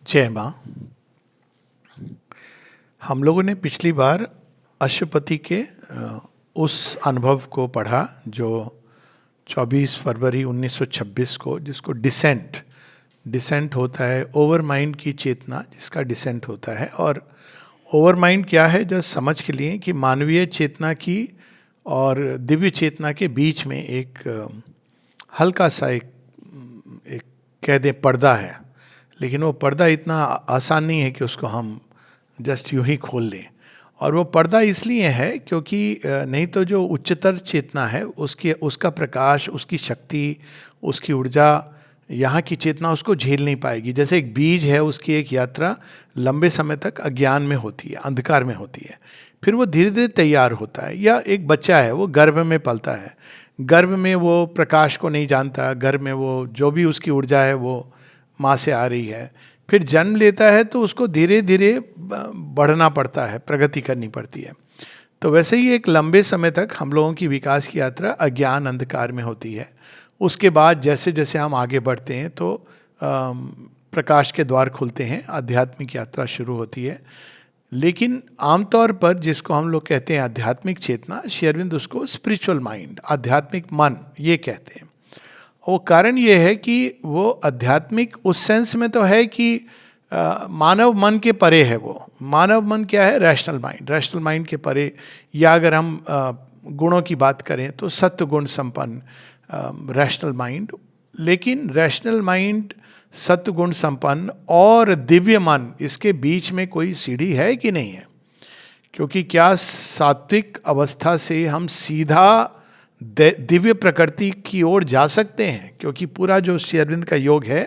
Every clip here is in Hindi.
जय माँ। हम लोगों ने पिछली बार अश्वपति के उस अनुभव को पढ़ा जो 24 फरवरी 1926 को, जिसको डिसेंट होता है, ओवर माइंड की चेतना जिसका डिसेंट होता है। और ओवर माइंड क्या है, जस्ट समझ के लिए कि मानवीय चेतना की और दिव्य चेतना के बीच में एक हल्का सा एक कह दें पर्दा है, लेकिन वो पर्दा इतना आसान नहीं है कि उसको हम जस्ट यूं ही खोल लें। और वो पर्दा इसलिए है क्योंकि नहीं तो जो उच्चतर चेतना है उसका प्रकाश, उसकी शक्ति, उसकी ऊर्जा, यहाँ की चेतना उसको झेल नहीं पाएगी। जैसे एक बीज है, उसकी एक यात्रा लंबे समय तक अज्ञान में होती है, अंधकार में होती है, फिर वो धीरे धीरे तैयार होता है। या एक बच्चा है, वो गर्भ में पलता है, गर्भ में वो प्रकाश को नहीं जानता, गर्भ में वो जो भी उसकी ऊर्जा है वो माँ से आ रही है। फिर जन्म लेता है तो उसको धीरे धीरे बढ़ना पड़ता है, प्रगति करनी पड़ती है। तो वैसे ही एक लंबे समय तक हम लोगों की विकास की यात्रा अज्ञान अंधकार में होती है। उसके बाद जैसे जैसे हम आगे बढ़ते हैं तो प्रकाश के द्वार खुलते हैं, आध्यात्मिक यात्रा शुरू होती है। लेकिन आमतौर पर जिसको हम लोग कहते हैं आध्यात्मिक चेतना, श्री अरविंद उसको स्पिरिचुअल माइंड, आध्यात्मिक मन ये कहते हैं। वो कारण ये है कि वो आध्यात्मिक उस सेंस में तो है कि मानव मन के परे है। वो मानव मन क्या है? रैशनल माइंड के परे। या अगर हम गुणों की बात करें तो सत्व गुण संपन्न रैशनल माइंड। लेकिन रैशनल माइंड, सत्व गुण संपन्न और दिव्य मन, इसके बीच में कोई सीढ़ी है कि नहीं है? क्योंकि क्या सात्विक अवस्था से हम सीधा दिव्य प्रकृति की ओर जा सकते हैं? क्योंकि पूरा जो श्री अरविंद का योग है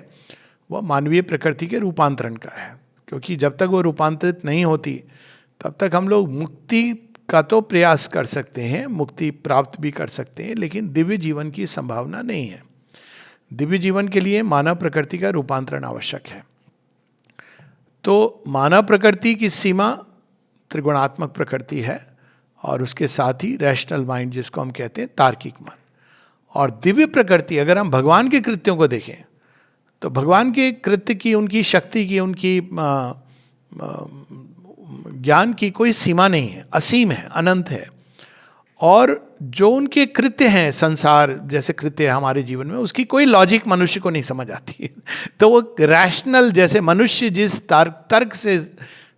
वह मानवीय प्रकृति के रूपांतरण का है। क्योंकि जब तक वो रूपांतरित नहीं होती तब तक हम लोग मुक्ति का तो प्रयास कर सकते हैं, मुक्ति प्राप्त भी कर सकते हैं, लेकिन दिव्य जीवन की संभावना नहीं है। दिव्य जीवन के लिए मानव प्रकृति का रूपांतरण आवश्यक है। तो मानव प्रकृति की सीमा त्रिगुणात्मक प्रकृति है, और उसके साथ ही रैशनल माइंड जिसको हम कहते हैं तार्किक मन। और दिव्य प्रकृति, अगर हम भगवान के कृत्यों को देखें तो भगवान के कृत्य की, उनकी शक्ति की, उनकी ज्ञान की कोई सीमा नहीं है, असीम है, अनंत है। और जो उनके कृत्य हैं, संसार जैसे कृत्य है हमारे जीवन में, उसकी कोई लॉजिक मनुष्य को नहीं समझ आती तो वो रैशनल, जैसे मनुष्य जिस तर्क से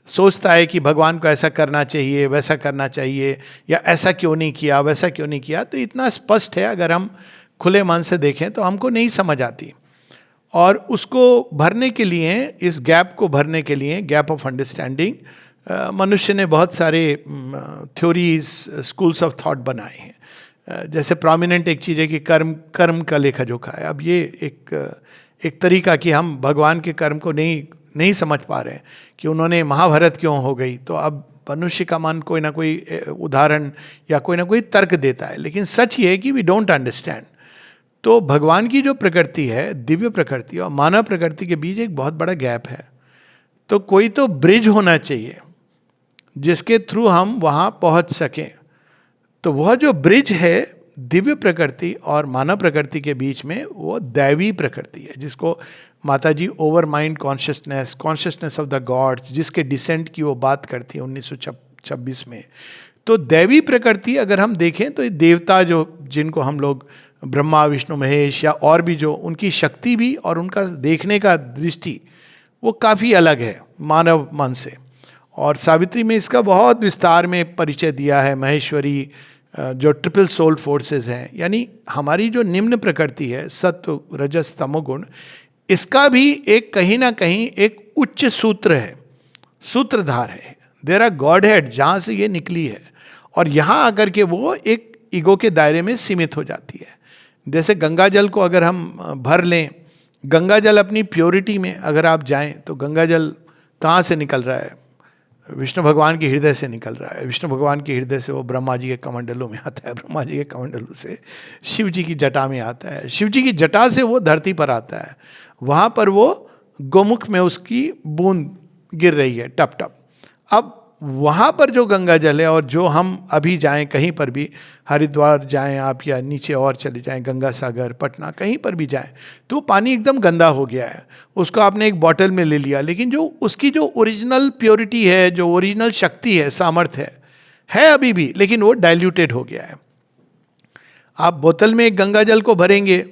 सोचता है कि भगवान को ऐसा करना चाहिए, वैसा करना चाहिए, या ऐसा क्यों नहीं किया, वैसा क्यों नहीं किया, तो इतना स्पष्ट है, अगर हम खुले मन से देखें तो हमको नहीं समझ आती। और उसको भरने के लिए, इस गैप को भरने के लिए, गैप ऑफ अंडरस्टैंडिंग, मनुष्य ने बहुत सारे थ्योरीज, स्कूल्स ऑफ थॉट बनाए हैं। जैसे प्रोमिनेंट एक चीज़ है कि कर्म का लेखा जोखा है। अब ये एक तरीका कि हम भगवान के कर्म को नहीं समझ पा रहे हैं कि उन्होंने महाभारत क्यों हो गई, तो अब मनुष्य का मन कोई ना कोई उदाहरण या कोई ना कोई तर्क देता है। लेकिन सच ये है कि वी डोंट अंडरस्टैंड। तो भगवान की जो प्रकृति है, दिव्य प्रकृति, और मानव प्रकृति के बीच एक बहुत बड़ा गैप है। तो कोई तो ब्रिज होना चाहिए जिसके थ्रू हम वहाँ पहुँच सकें। तो वह जो ब्रिज है दिव्य प्रकृति और मानव प्रकृति के बीच में, वो दैवी प्रकृति है, जिसको माता जी overmind consciousness of the gods, जिसके डिसेंट की वो बात करती है 1926 में। तो दैवी प्रकृति अगर हम देखें तो देवता जो, जिनको हम लोग ब्रह्मा विष्णु महेश, या और भी जो, उनकी शक्ति भी और उनका देखने का दृष्टि वो काफ़ी अलग है मानव मन से। और सावित्री में इसका बहुत विस्तार में परिचय दिया है। महेश्वरी जो ट्रिपल सोल फोर्सेस हैं, यानी हमारी जो निम्न प्रकृति है, सत्व रजस तमोगुण, इसका भी एक कहीं ना कहीं एक उच्च सूत्र है, सूत्रधार है। देयर आर गॉड हेड, जहाँ से ये निकली है, और यहाँ आकर के वो एक ईगो के दायरे में सीमित हो जाती है। जैसे गंगा जल को अगर हम भर लें, गंगा जल अपनी प्योरिटी में अगर आप जाएं तो गंगा जल कहाँ से निकल रहा है? विष्णु भगवान के हृदय से निकल रहा है। विष्णु भगवान के हृदय से वो ब्रह्मा जी के कमंडलों में आता है, ब्रह्मा जी के कमंडलों से शिव जी की जटा में आता है, शिव जी की जटा से वो धरती पर आता है। वहाँ पर वो गोमुख में उसकी बूंद गिर रही है, टप टप। अब वहाँ पर जो गंगा जल है, और जो हम अभी जाएं कहीं पर भी, हरिद्वार जाएं आप या नीचे और चले जाएं, गंगा सागर, पटना, कहीं पर भी जाएं, तो पानी एकदम गंदा हो गया है। उसको आपने एक बॉटल में ले लिया, लेकिन जो उसकी जो ओरिजिनल प्योरिटी है, जो ओरिजिनल शक्ति है, सामर्थ्य है अभी भी, लेकिन वो डाइल्यूटेड हो गया है। आप बोतल में एक गंगा जल को भरेंगे,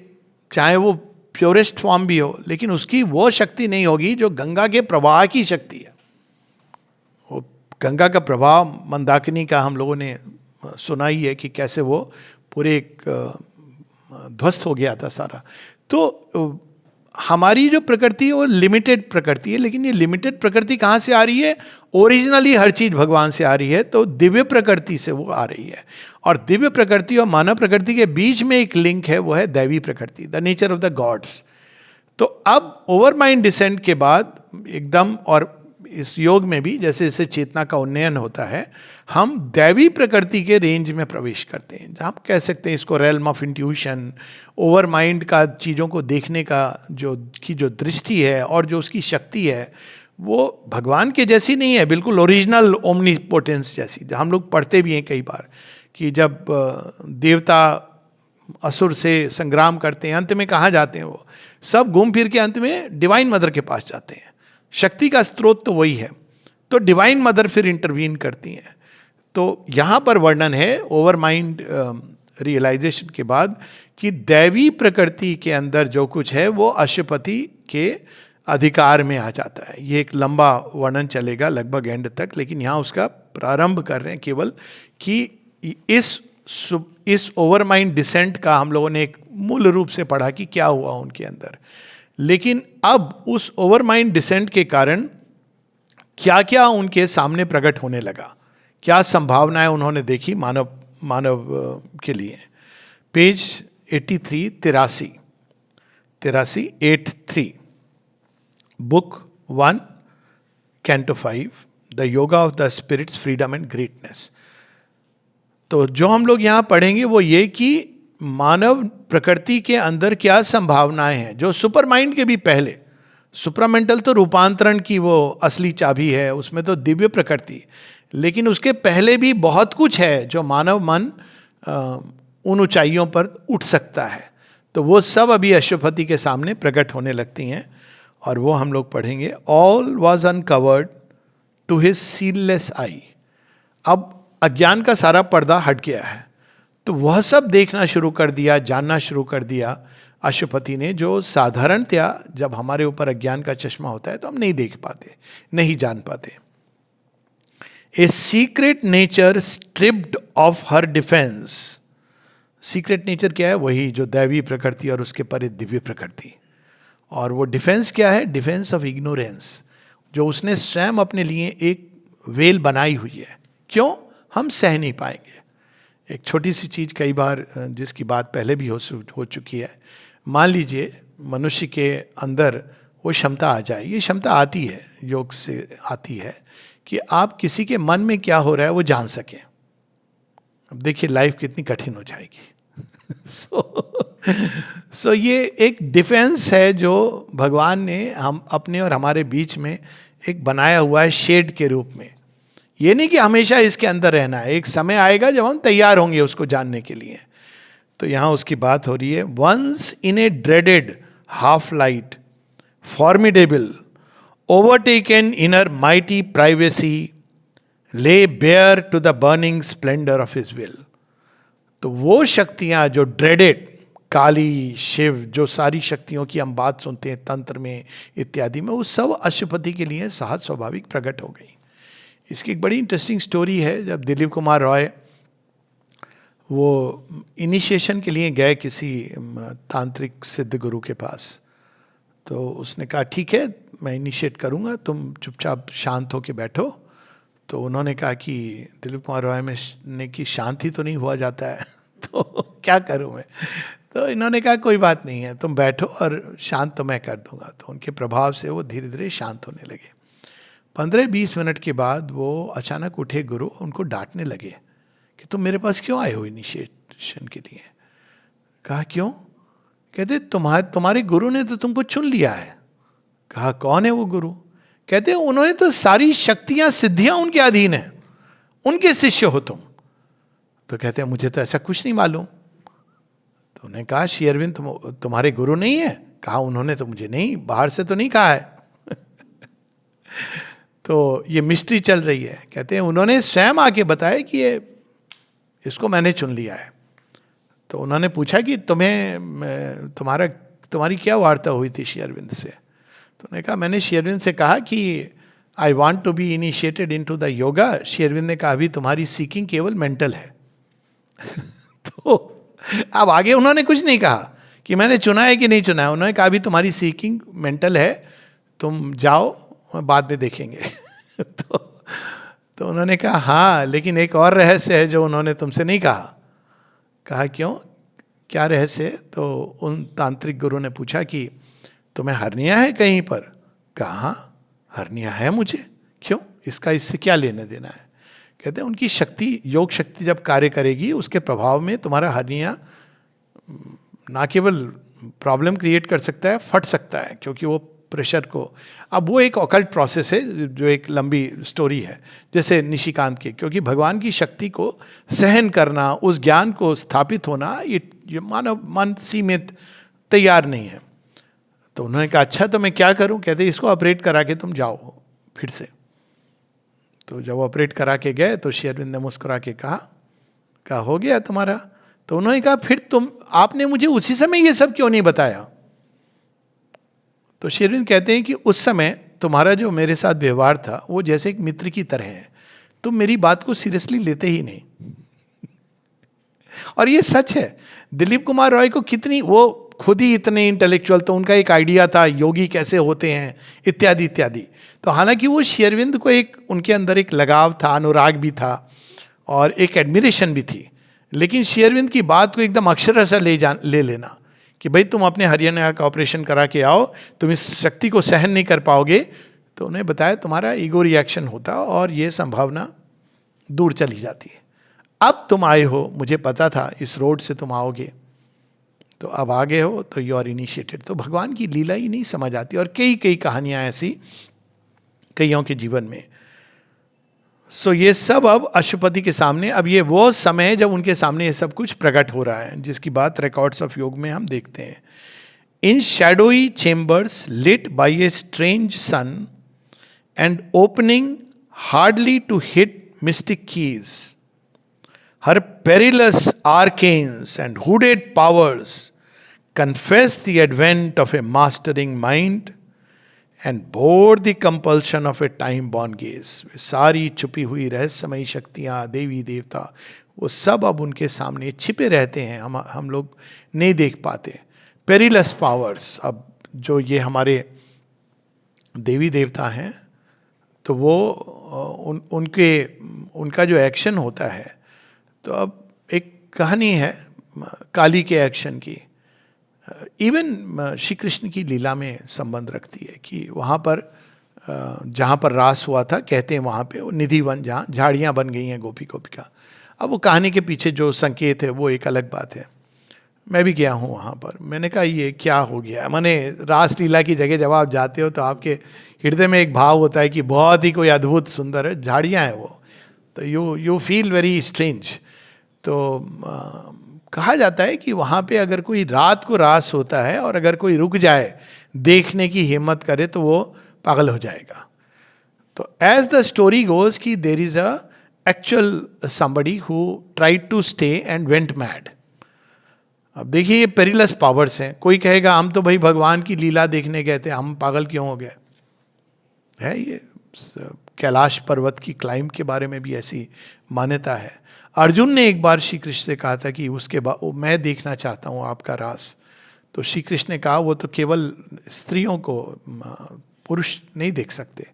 चाहे वो प्योरेस्ट फॉर्म भी हो, लेकिन उसकी वो शक्ति नहीं होगी जो गंगा के प्रवाह की शक्ति है। वो गंगा का प्रवाह, मंदाकिनी का हम लोगों ने सुना ही है कि कैसे वो पूरे एक ध्वस्त हो गया था सारा। तो हमारी जो प्रकृति है वो लिमिटेड प्रकृति है, लेकिन ये लिमिटेड प्रकृति कहाँ से आ रही है? ओरिजिनली हर चीज भगवान से आ रही है, तो दिव्य प्रकृति से वो आ रही है। और दिव्य प्रकृति और मानव प्रकृति के बीच में एक लिंक है, वो है दैवी प्रकृति, the nature of the God's. तो अब ओवर माइंड डिसेंट के बाद एकदम, और इस योग में भी जैसे जैसे चेतना का उन्नयन होता है, हम दैवी प्रकृति के रेंज में प्रवेश करते हैं, जहाँ आप कह सकते हैं इसको realm of intuition. Over mind का चीज़ों को देखने का जो दृष्टि है और जो उसकी शक्ति है, वो भगवान के जैसी नहीं है, बिल्कुल ओरिजिनल ओमनीपोटेंस जैसी। हम लोग पढ़ते भी हैं कई बार कि जब देवता असुर से संग्राम करते हैं, अंत में कहाँ जाते हैं? वो सब घूम फिर के अंत में डिवाइन मदर के पास जाते हैं। शक्ति का स्रोत तो वही है, तो डिवाइन मदर फिर इंटरवीन करती हैं। तो यहाँ पर वर्णन है ओवर माइंड रियलाइजेशन के बाद कि दैवी प्रकृति के अंदर जो कुछ है वो अशुपति के अधिकार में आ जाता है। ये एक लंबा वर्णन चलेगा लगभग एंड तक, लेकिन यहाँ उसका प्रारंभ कर रहे हैं केवल कि इस ओवर माइंड डिसेंट का हम लोगों ने एक मूल रूप से पढ़ा कि क्या हुआ उनके अंदर। लेकिन अब उस ओवर माइंड डिसेंट के कारण क्या क्या उनके सामने प्रकट होने लगा, क्या संभावनाएं उन्होंने देखी मानव के लिए। Page 83 83 book 1 canto 5 the yoga of the spirit's freedom and greatness. तो जो हम लोग यहाँ पढ़ेंगे वो ये कि मानव प्रकृति के अंदर क्या संभावनाएं हैं, जो सुपर माइंड के भी पहले। सुपरामेंटल तो रूपांतरण की वो असली चाबी है, उसमें तो दिव्य प्रकृति, लेकिन उसके पहले भी बहुत कुछ है जो मानव मन उन ऊंचाइयों पर उठ सकता है। तो वो सब अभी अशुपति के सामने प्रकट होने लगती हैं, और वो हम लोग पढ़ेंगे। All was uncovered to his sealless eye. अब अज्ञान का सारा पर्दा हट गया है, तो वह सब देखना शुरू कर दिया, जानना शुरू कर दिया अशुपति ने, जो साधारणतया जब हमारे ऊपर अज्ञान का चश्मा होता है तो हम नहीं देख पाते, नहीं जान पाते। A secret nature stripped of her defence. Secret nature क्या है? वही जो दैवी प्रकृति और उसके परे दिव्य प्रकृति। और वो डिफेंस क्या है? डिफेंस ऑफ इग्नोरेंस, जो उसने स्वयं अपने लिए एक वेल बनाई हुई है। क्यों? हम सह नहीं पाएंगे। एक छोटी सी चीज, कई बार जिसकी बात पहले भी हो चुकी है, मान लीजिए मनुष्य के अंदर वो क्षमता आ जाए, ये क्षमता आती है, योग से आती है, कि आप किसी के मन में क्या हो रहा है वो जान सकें। अब देखिए लाइफ कितनी कठिन हो जाएगी। सो ये एक डिफेंस है जो भगवान ने हम अपने और हमारे बीच में एक बनाया हुआ है शेड के रूप में। ये नहीं कि हमेशा इसके अंदर रहना है, एक समय आएगा जब हम तैयार होंगे उसको जानने के लिए। तो यहाँ उसकी बात हो रही है। Once in a dreaded half light formidable overtaken inner mighty privacy lay bare to the burning splendour of his will. तो वो शक्तियां जो ड्रेडेड, काली, शिव, जो सारी शक्तियों की हम बात सुनते हैं तंत्र में इत्यादि में, वो सब अशुपति के लिए सहज स्वाभाविक प्रकट हो गई। इसकी एक बड़ी इंटरेस्टिंग स्टोरी है। जब दिलीप कुमार रॉय वो इनिशिएशन के लिए गए किसी तांत्रिक सिद्ध गुरु के पास, तो उसने कहा ठीक है मैं इनिशिएट करूँगा, तुम चुपचाप शांत होके बैठो। तो उन्होंने कहा कि दिलीप कुमार रॉय में ने कि शांति तो नहीं हुआ जाता है तो क्या करूँ मैं। तो इन्होंने कहा कोई बात नहीं है, तुम बैठो और शांत तो मैं कर दूंगा। तो उनके प्रभाव से वो धीरे धीरे शांत होने लगे। 15-20 मिनट के बाद वो अचानक उठे गुरु, उनको डांटने लगे कि तुम मेरे पास क्यों आए हो इनिशिएशन के लिए। कहा क्यों? कहते तुम्हारे गुरु ने तो तुमको चुन लिया है। कहा कौन है वो गुरु? कहते हैं उन्होंने तो सारी शक्तियां सिद्धियां उनके अधीन है, उनके शिष्य हो तुम। तो कहते हैं मुझे तो ऐसा कुछ नहीं मालूम। तो उन्होंने कहा श्री अरविंद तुम्हारे गुरु नहीं है? कहा उन्होंने तो मुझे नहीं, बाहर से तो नहीं कहा है। तो ये मिस्ट्री चल रही है। कहते हैं उन्होंने स्वयं आके बताया कि ये इसको मैंने चुन लिया है। तो उन्होंने पूछा कि तुम्हारी क्या वार्ता हुई थी श्री अरविंद से? तो उन्होंने कहा मैंने श्री अरविंद से कहा कि I want to be initiated into the yoga. Sri Aurobindo ने कहा अभी तुम्हारी सीकिंग केवल मेंटल है। तो अब आगे उन्होंने कुछ नहीं कहा कि मैंने चुना है कि नहीं चुना है। उन्होंने कहा अभी तुम्हारी सीकिंग मेंटल है, तुम जाओ, बाद में देखेंगे। तो उन्होंने कहा हाँ, लेकिन एक और रहस्य है जो उन्होंने तुमसे नहीं कहा। कहा क्यों, क्या रहस्य? तो उन तांत्रिक गुरु ने पूछा कि तुम्हें हर्निया है कहीं पर? कहा हाँ हर्निया है मुझे। क्यों, इसका इससे क्या लेना देना है? कहते हैं उनकी शक्ति, योग शक्ति जब कार्य करेगी उसके प्रभाव में तुम्हारा हर्निया ना केवल प्रॉब्लम क्रिएट कर सकता है, फट सकता है, क्योंकि वो प्रेशर को, अब वो एक ऑकल्ट प्रोसेस है जो एक लंबी स्टोरी है, जैसे निशिकांत की, क्योंकि भगवान की शक्ति को सहन करना, उस ज्ञान को स्थापित होना, ये मानव मन सीमित तैयार नहीं है। तो उन्होंने कहा अच्छा तो मैं क्या करूं? कहते इसको ऑपरेट करा के तुम जाओ फिर से। तो जब ऑपरेट करा के गए तो श्री अरविंद ने मुस्कुरा के कहा हो गया तुम्हारा? तो उन्होंने कहा फिर आपने मुझे उसी समय ये सब क्यों नहीं बताया? तो श्री अरविंद कहते हैं कि उस समय तुम्हारा जो मेरे साथ व्यवहार था वो जैसे एक मित्र की तरह है, तुम मेरी बात को सीरियसली लेते ही नहीं। और ये सच है। दिलीप कुमार रॉय को कितनी, वो खुद ही इतने इंटेलेक्चुअल, तो उनका एक आइडिया था योगी कैसे होते हैं इत्यादि इत्यादि। तो हालांकि वो श्री अरविंद को एक, उनके अंदर एक लगाव था, अनुराग भी था और एक एडमिरेशन भी थी, लेकिन श्री अरविंद की बात को एकदम अक्षरशः ले लेना कि भाई तुम अपने हरियाणा का ऑपरेशन करा के आओ, तुम इस शक्ति को सहन नहीं कर पाओगे। तो उन्हें बताया तुम्हारा ईगो रिएक्शन होता और ये संभावना दूर चली जाती है। अब तुम आए हो, मुझे पता था इस रोड से तुम आओगे, तो अब आ गए हो, तो यू आर इनिशिएटेड। तो भगवान की लीला ही नहीं समझ आती। और कई कई कहानियां ऐसी कईयों के जीवन में। सो ये सब अब अशुपति के सामने, अब ये वो समय है जब उनके सामने ये सब कुछ प्रकट हो रहा है, जिसकी बात रिकॉर्ड्स ऑफ योग में हम देखते हैं। In shadowy chambers lit by a strange sun and opening hardly to hid mystic keys, her perilous arcanes and hooded powers confess the advent of a mastering mind and bore the compulsion of a time-born gaze। सारी छुपी हुई रहस्यमयी शक्तियाँ, देवी देवता, वो सब अब उनके सामने छिपे रहते हैं, हम लोग नहीं देख पाते। पेरिलस पावर्स, अब जो ये हमारे देवी देवता हैं, तो वो उनका जो एक्शन होता है, तो अब एक कहानी है काली के एक्शन की, इवन श्री कृष्ण की लीला में संबंध रखती है कि वहाँ पर जहाँ पर रास हुआ था, कहते हैं वहाँ पे वो निधि वन, जहाँ झाड़ियाँ बन गई हैं गोपी गोपिका। अब वो कहानी के पीछे जो संकेत है वो एक अलग बात है। मैं भी गया हूँ वहाँ पर, मैंने कहा ये क्या हो गया। माने रास लीला की जगह जब आप जाते हो तो आपके हृदय में एक भाव होता है कि बहुत ही कोई अद्भुत सुंदर है, झाड़ियाँ हैं वो, तो यू फील वेरी स्ट्रेंज। तो कहा जाता है कि वहाँ पे अगर कोई रात को रास होता है और अगर कोई रुक जाए देखने की हिम्मत करे तो वो पागल हो जाएगा। तो एज द स्टोरी गोज कि there is a actual somebody who tried to stay and went mad. अब देखिए ये पेरिलस पावर्स हैं। कोई कहेगा हम तो भाई भगवान की लीला देखने गए थे, हम पागल क्यों हो गए? है ये कैलाश पर्वत की क्लाइंब के बारे में भी ऐसी मान्यता है। अर्जुन ने एक बार श्री कृष्ण से कहा था कि उसके बाद मैं देखना चाहता हूँ आपका रास। तो श्री कृष्ण ने कहा वो तो केवल स्त्रियों को, पुरुष नहीं देख सकते,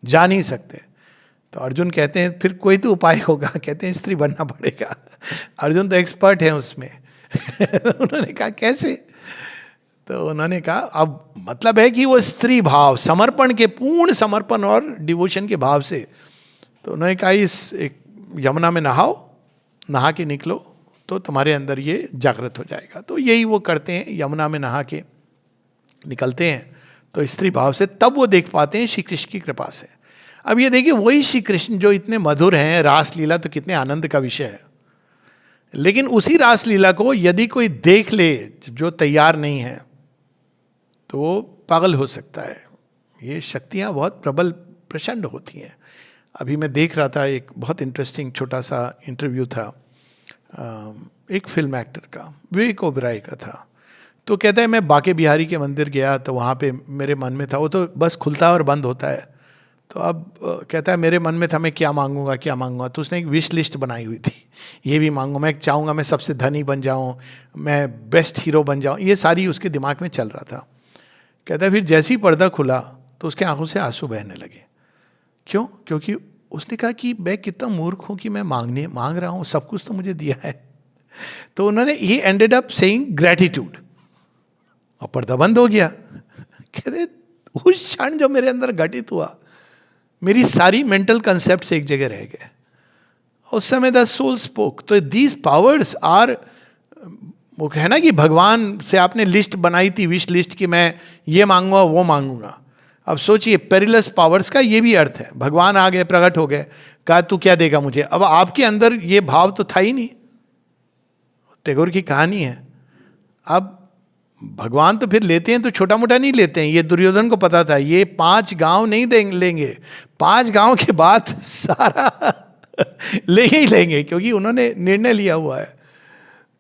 जा नहीं सकते। तो अर्जुन कहते हैं फिर कोई तो उपाय होगा। कहते हैं स्त्री बनना पड़ेगा। अर्जुन तो एक्सपर्ट है उसमें। उन्होंने कहा कैसे? तो उन्होंने कहा अब मतलब है कि वो स्त्री भाव, समर्पण के, पूर्ण समर्पण और डिवोशन के भाव से। तो उन्होंने कहा इस एक यमुना में नहाओ, नहा के निकलो तो तुम्हारे अंदर ये जागृत हो जाएगा। तो यही वो करते हैं, यमुना में नहा के निकलते हैं तो स्त्री भाव से तब वो देख पाते हैं श्री कृष्ण की कृपा से। अब ये देखिए, वही श्री कृष्ण जो इतने मधुर हैं, रासलीला तो कितने आनंद का विषय है, लेकिन उसी रासलीला को यदि कोई देख ले जो तैयार नहीं है तो वो पागल हो सकता है। ये शक्तियाँ बहुत प्रबल प्रचंड होती हैं। अभी मैं देख रहा था, एक बहुत इंटरेस्टिंग छोटा सा इंटरव्यू था एक फिल्म एक्टर का, विवेक ओबराय का था। तो कहता है मैं बाके बिहारी के मंदिर गया तो वहाँ पे मेरे मन में था, वो तो बस खुलता है और बंद होता है, तो अब कहता है मेरे मन में था मैं क्या मांगूंगा क्या मांगूंगा। तो उसने एक विश लिस्ट बनाई हुई थी, ये भी मांगूंगा, मैं चाहूँगा मैं सबसे धनी बन जाऊँ, मैं बेस्ट हीरो बन जाऊँ, ये सारी उसके दिमाग में चल रहा था। कहता है फिर जैसे ही पर्दा खुला तो उसके आंखों से आंसू बहने लगे। क्यों? क्योंकि उसने कहा कि मैं कितना मूर्ख हूँ कि मैं मांग रहा हूँ, सब कुछ तो मुझे दिया है। तो उन्होंने ही एंडेड अप सेइंग ग्रैटिट्यूड, और पर्दा बंद हो गया। कहते उस क्षण जो मेरे अंदर घटित हुआ, मेरी सारी मेंटल कंसेप्ट एक जगह रह गए। उस समय द सोल स्पोक। तो दीज पावर्स आर, वो कहना कि भगवान से आपने लिस्ट बनाई थी, विश लिस्ट, कि मैं ये मांगूंगा वो मांगूंगा। अब सोचिए पेरिलस पावर्स का ये भी अर्थ है। भगवान आ गए, प्रकट हो गए, कहा तू क्या देगा मुझे। अब आपके अंदर ये भाव तो था ही नहीं। टैगोर की कहानी है। अब भगवान तो फिर लेते हैं तो छोटा मोटा नहीं लेते हैं। ये दुर्योधन को पता था ये 5 गांव नहीं लेंगे, 5 गांव के बाद सारा लेंगे ही लेंगे, क्योंकि उन्होंने निर्णय लिया हुआ है।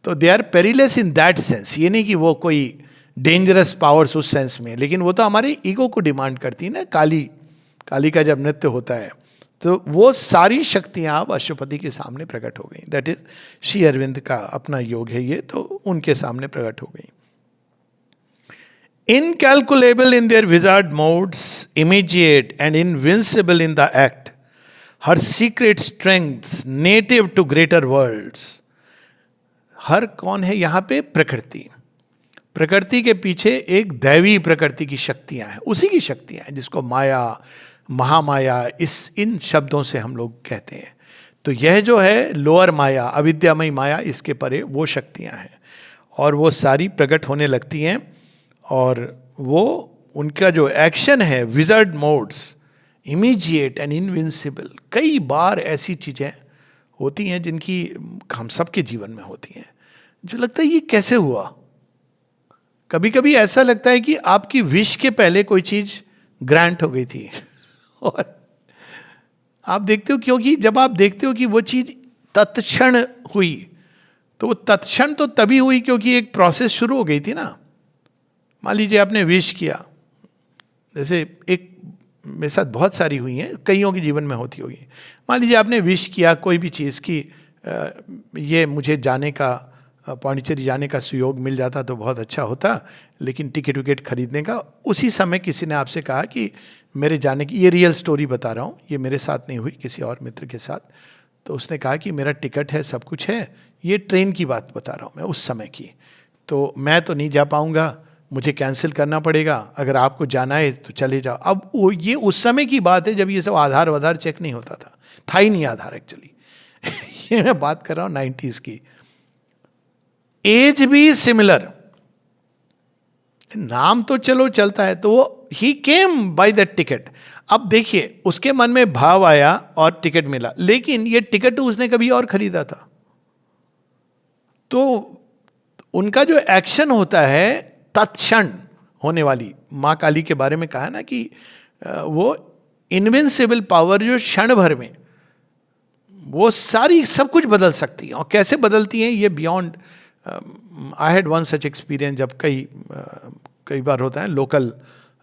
तो they are perilous in that sense. ये नहीं कि वो कोई डेंजरस पावर्स उस सेंस में, लेकिन वो तो हमारे ईगो को डिमांड करती है ना। काली का जब नृत्य होता है तो वो सारी शक्तियां अब अश्वपति के सामने प्रकट हो गई। दैट इज श्री अरविंद का अपना योग है ये, तो उनके सामने प्रकट हो गई। Incalculable in their wizard modes, immediate and invincible in the act, her secret strengths native to greater worlds. हर कौन है यहाँ पे? प्रकृति। प्रकृति के पीछे एक दैवी प्रकृति की शक्तियां हैं, उसी की शक्तियां हैं जिसको माया, महामाया इन शब्दों से हम लोग कहते हैं। तो यह जो है लोअर माया, अविद्यामयी माया, इसके परे वो शक्तियां हैं, और वो सारी प्रकट होने लगती हैं। और वो उनका जो एक्शन है, wizard modes, immediate and invincible. कई बार ऐसी चीज़ें होती हैं जिनकी हम सबके जीवन में होती हैं, जो लगता है ये कैसे हुआ। कभी कभी ऐसा लगता है कि आपकी विश के पहले कोई चीज़ ग्रांट हो गई थी और आप देखते हो, क्योंकि जब आप देखते हो कि वो चीज़ तत्क्षण हुई, तो वो तत्क्षण तो तभी हुई क्योंकि एक प्रोसेस शुरू हो गई थी ना। मान लीजिए आपने विश किया, जैसे एक मेरे साथ बहुत सारी हुई हैं, कईयों के जीवन में होती होगी। मान लीजिए आपने विश किया कोई भी चीज़ की, ये मुझे जाने का, पांडिचेरी जाने का सुयोग मिल जाता तो बहुत अच्छा होता, लेकिन टिकट विकेट खरीदने का, उसी समय किसी ने आपसे कहा कि मेरे जाने की, ये रियल स्टोरी बता रहा हूँ, ये मेरे साथ नहीं हुई, किसी और मित्र के साथ। तो उसने कहा कि मेरा टिकट है, सब कुछ है, ये ट्रेन की बात बता रहा हूँ मैं उस समय की, तो मैं तो नहीं जा पाऊँगा, मुझे कैंसिल करना पड़ेगा, अगर आपको जाना है तो चले जाओ। अब वो ये उस समय की बात है जब ये सब आधार वाधार चेक नहीं होता था ही नहीं आधार एक्चुअली। ये मैं बात कर रहा हूँ 90s की। एज भी सिमिलर, नाम तो चलो चलता है, तो वो ही केम बाय दैट टिकट। अब देखिए उसके मन में भाव आया और टिकट मिला, लेकिन ये टिकट उसने कभी और खरीदा था। तो उनका जो एक्शन होता है तत्क्षण होने वाली, माँ काली के बारे में कहा ना कि वो इनविंसिबल पावर जो क्षण भर में वो सारी सब कुछ बदल सकती है। और कैसे बदलती हैं ये beyond, I had one such experience. जब कई बार होता है लोकल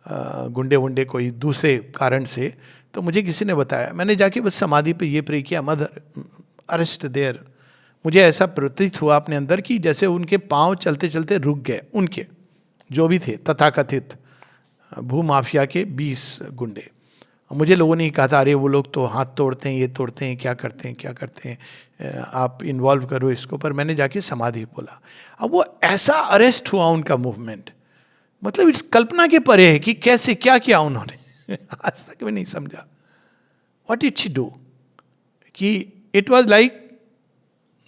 गुंडे वुंडे कोई दूसरे कारण से, तो मुझे किसी ने बताया, मैंने जाके बस समाधि पे ये प्रे किया, मदर अरेस्ट देयर। मुझे ऐसा प्रतीत हुआ अपने अंदर कि जैसे उनके पाँव चलते चलते रुक गए, उनके जो भी थे तथाकथित भूमाफिया के 20 गुंडे। मुझे लोगों ने कहा था अरे वो लोग तो हाथ तोड़ते हैं, ये तोड़ते हैं, क्या करते हैं, आप इन्वॉल्व करो इसको। पर मैंने जाके समाधि बोला। अब वो ऐसा अरेस्ट हुआ उनका मूवमेंट, मतलब इट्स कल्पना के परे है कि कैसे क्या किया उन्होंने। आज तक मैं नहीं समझा व्हाट डिड शी डू, कि it was like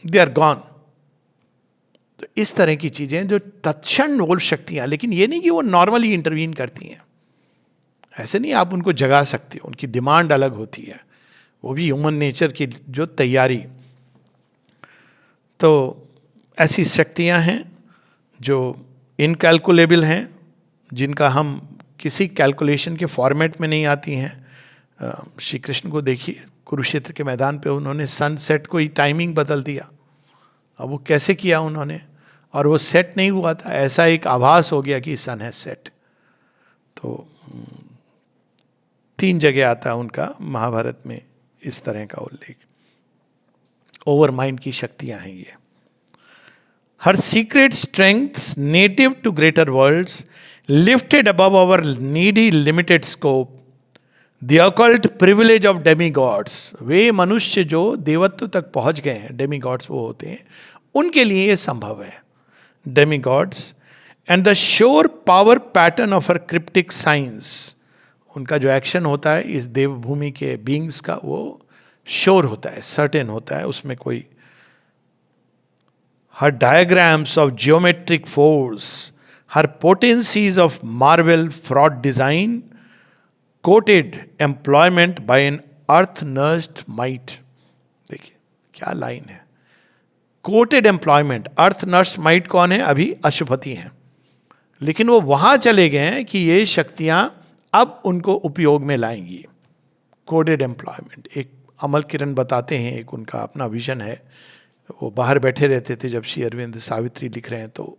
they are gone. तो इस तरह की चीजें जो तत्क्षण बोल शक्तियां, लेकिन ये नहीं कि वो नॉर्मली इंटरवीन करती हैं। ऐसे नहीं आप उनको जगा सकते, उनकी डिमांड अलग होती है, वो भी ह्यूमन नेचर की जो तैयारी। तो ऐसी शक्तियां हैं जो इनकैलकुलेबल हैं, जिनका हम किसी कैलकुलेशन के फॉर्मेट में नहीं आती हैं। श्री कृष्ण को देखिए, कुरुक्षेत्र के मैदान पे उन्होंने सनसेट को ही टाइमिंग बदल दिया। अब वो कैसे किया उन्होंने, और वो सेट नहीं हुआ था, ऐसा एक आभास हो गया कि सन है सेट। तो 3 जगह आता है उनका महाभारत में इस तरह का उल्लेख। ओवर माइंड की शक्तियां हैं ये। Her secret strengths native to greater worlds lifted above our needy limited scope the occult privilege of demigods. वे मनुष्य जो देवत्व तक पहुंच गए हैं, डेमीगॉड्स वो होते हैं, उनके लिए ये संभव है। Demigods and the sure power pattern of her cryptic science. उनका जो एक्शन होता है इस देवभूमि के बींग्स का, वो श्योर होता है, सर्टेन होता है, उसमें कोई। Her diagrams of geometric force, her potencies of marvel fraud design, coated employment by an earth nursed might. देखिए क्या लाइन है, coated employment. Earth nursed might कौन है? अभी अशुपति हैं, लेकिन वो वहां चले गए हैं कि ये शक्तियां अब उनको उपयोग में लाएंगी। Coded employment. एक अमल किरण बताते हैं, एक उनका अपना विजन है। वो बाहर बैठे रहते थे जब श्री अरविंद सावित्री लिख रहे हैं, तो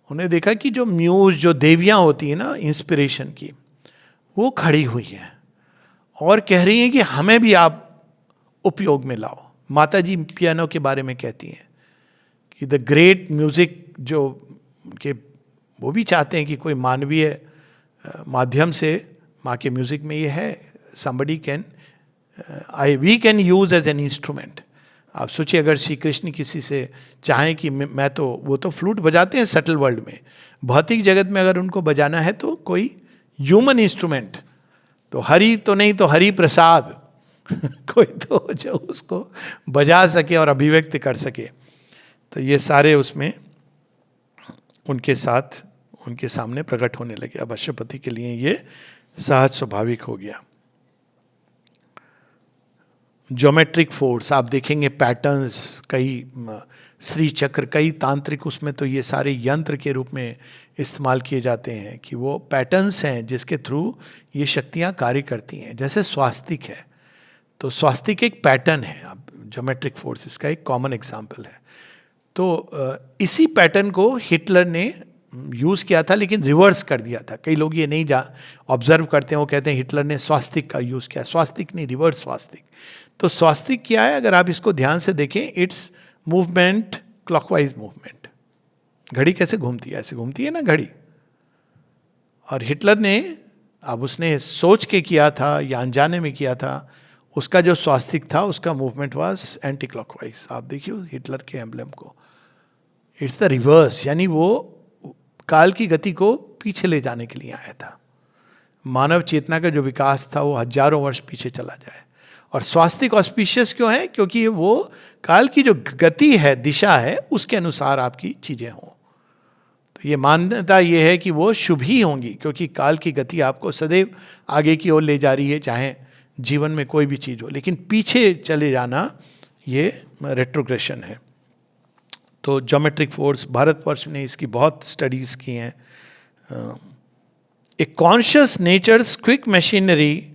उन्हें देखा कि जो म्यूज, जो देवियां होती है ना इंस्पिरेशन की, वो खड़ी हुई हैं और कह रही हैं कि हमें भी आप उपयोग में लाओ। माता जी पियानो के बारे में कहती हैं कि द ग्रेट म्यूजिक जो उनके, वो भी चाहते हैं कि कोई मानवीय माध्यम से माँ के म्यूजिक में ये है, somebody can we can use as an instrument। आप सोचिए अगर श्री कृष्ण किसी से चाहें कि मैं तो, वो तो फ्लूट बजाते हैं सटल वर्ल्ड में, भौतिक जगत में अगर उनको बजाना है तो कोई ह्यूमन इंस्ट्रूमेंट, तो हरि तो नहीं तो हरि प्रसाद कोई तो जो उसको बजा सके और अभिव्यक्त कर सके। तो ये सारे उसमें उनके साथ, उनके सामने प्रकट होने लगे। अब अशुपति के लिए ये सहज स्वाभाविक हो गया। ज्योमेट्रिक फोर्स आप देखेंगे, पैटर्न्स, कई श्री चक्र, कई तांत्रिक उसमें तो ये सारे यंत्र के रूप में इस्तेमाल किए जाते हैं कि वो पैटर्न्स हैं जिसके थ्रू ये शक्तियाँ कार्य करती हैं। जैसे स्वास्तिक है, तो स्वास्तिक एक पैटर्न है, अब ज्योमेट्रिक फोर्स इसका एक कॉमन एग्जाम्पल है। तो इसी पैटर्न को हिटलर ने यूज़ किया था, लेकिन रिवर्स कर दिया था। कई लोग ये नहीं ऑब्जर्व करते हैं, वो कहते हैं हिटलर ने स्वास्तिक का यूज़ किया। स्वास्तिक नहीं, रिवर्स स्वास्तिक। तो स्वास्तिक क्या है, अगर आप इसको ध्यान से देखें, इट्स मूवमेंट, क्लॉकवाइज मूवमेंट। घड़ी कैसे घूमती है, ऐसे घूमती है ना घड़ी। और हिटलर ने, अब उसने सोच के किया था या अनजाने में किया था, उसका जो स्वास्तिक था उसका मूवमेंट वाज एंटी क्लॉकवाइज। आप देखिए हिटलर के एम्ब्लेम को, इट्स द रिवर्स, यानी वो काल की गति को पीछे ले जाने के लिए आया था। मानव चेतना का जो विकास था वो हजारों वर्ष पीछे चला जाए। और स्वास्तिक ऑस्पिशियस क्यों है? क्योंकि वो काल की जो गति है, दिशा है, उसके अनुसार आपकी चीजें हों। तो ये मान्यता ये है कि वो शुभ ही होंगी, क्योंकि काल की गति आपको सदैव आगे की ओर ले जा रही है, चाहे जीवन में कोई भी चीज हो। लेकिन पीछे चले जाना ये रेट्रोग्रेशन है। तो ज्योमेट्रिक फोर्स, भारतवर्ष ने इसकी बहुत स्टडीज की हैं। A conscious nature's quick machinery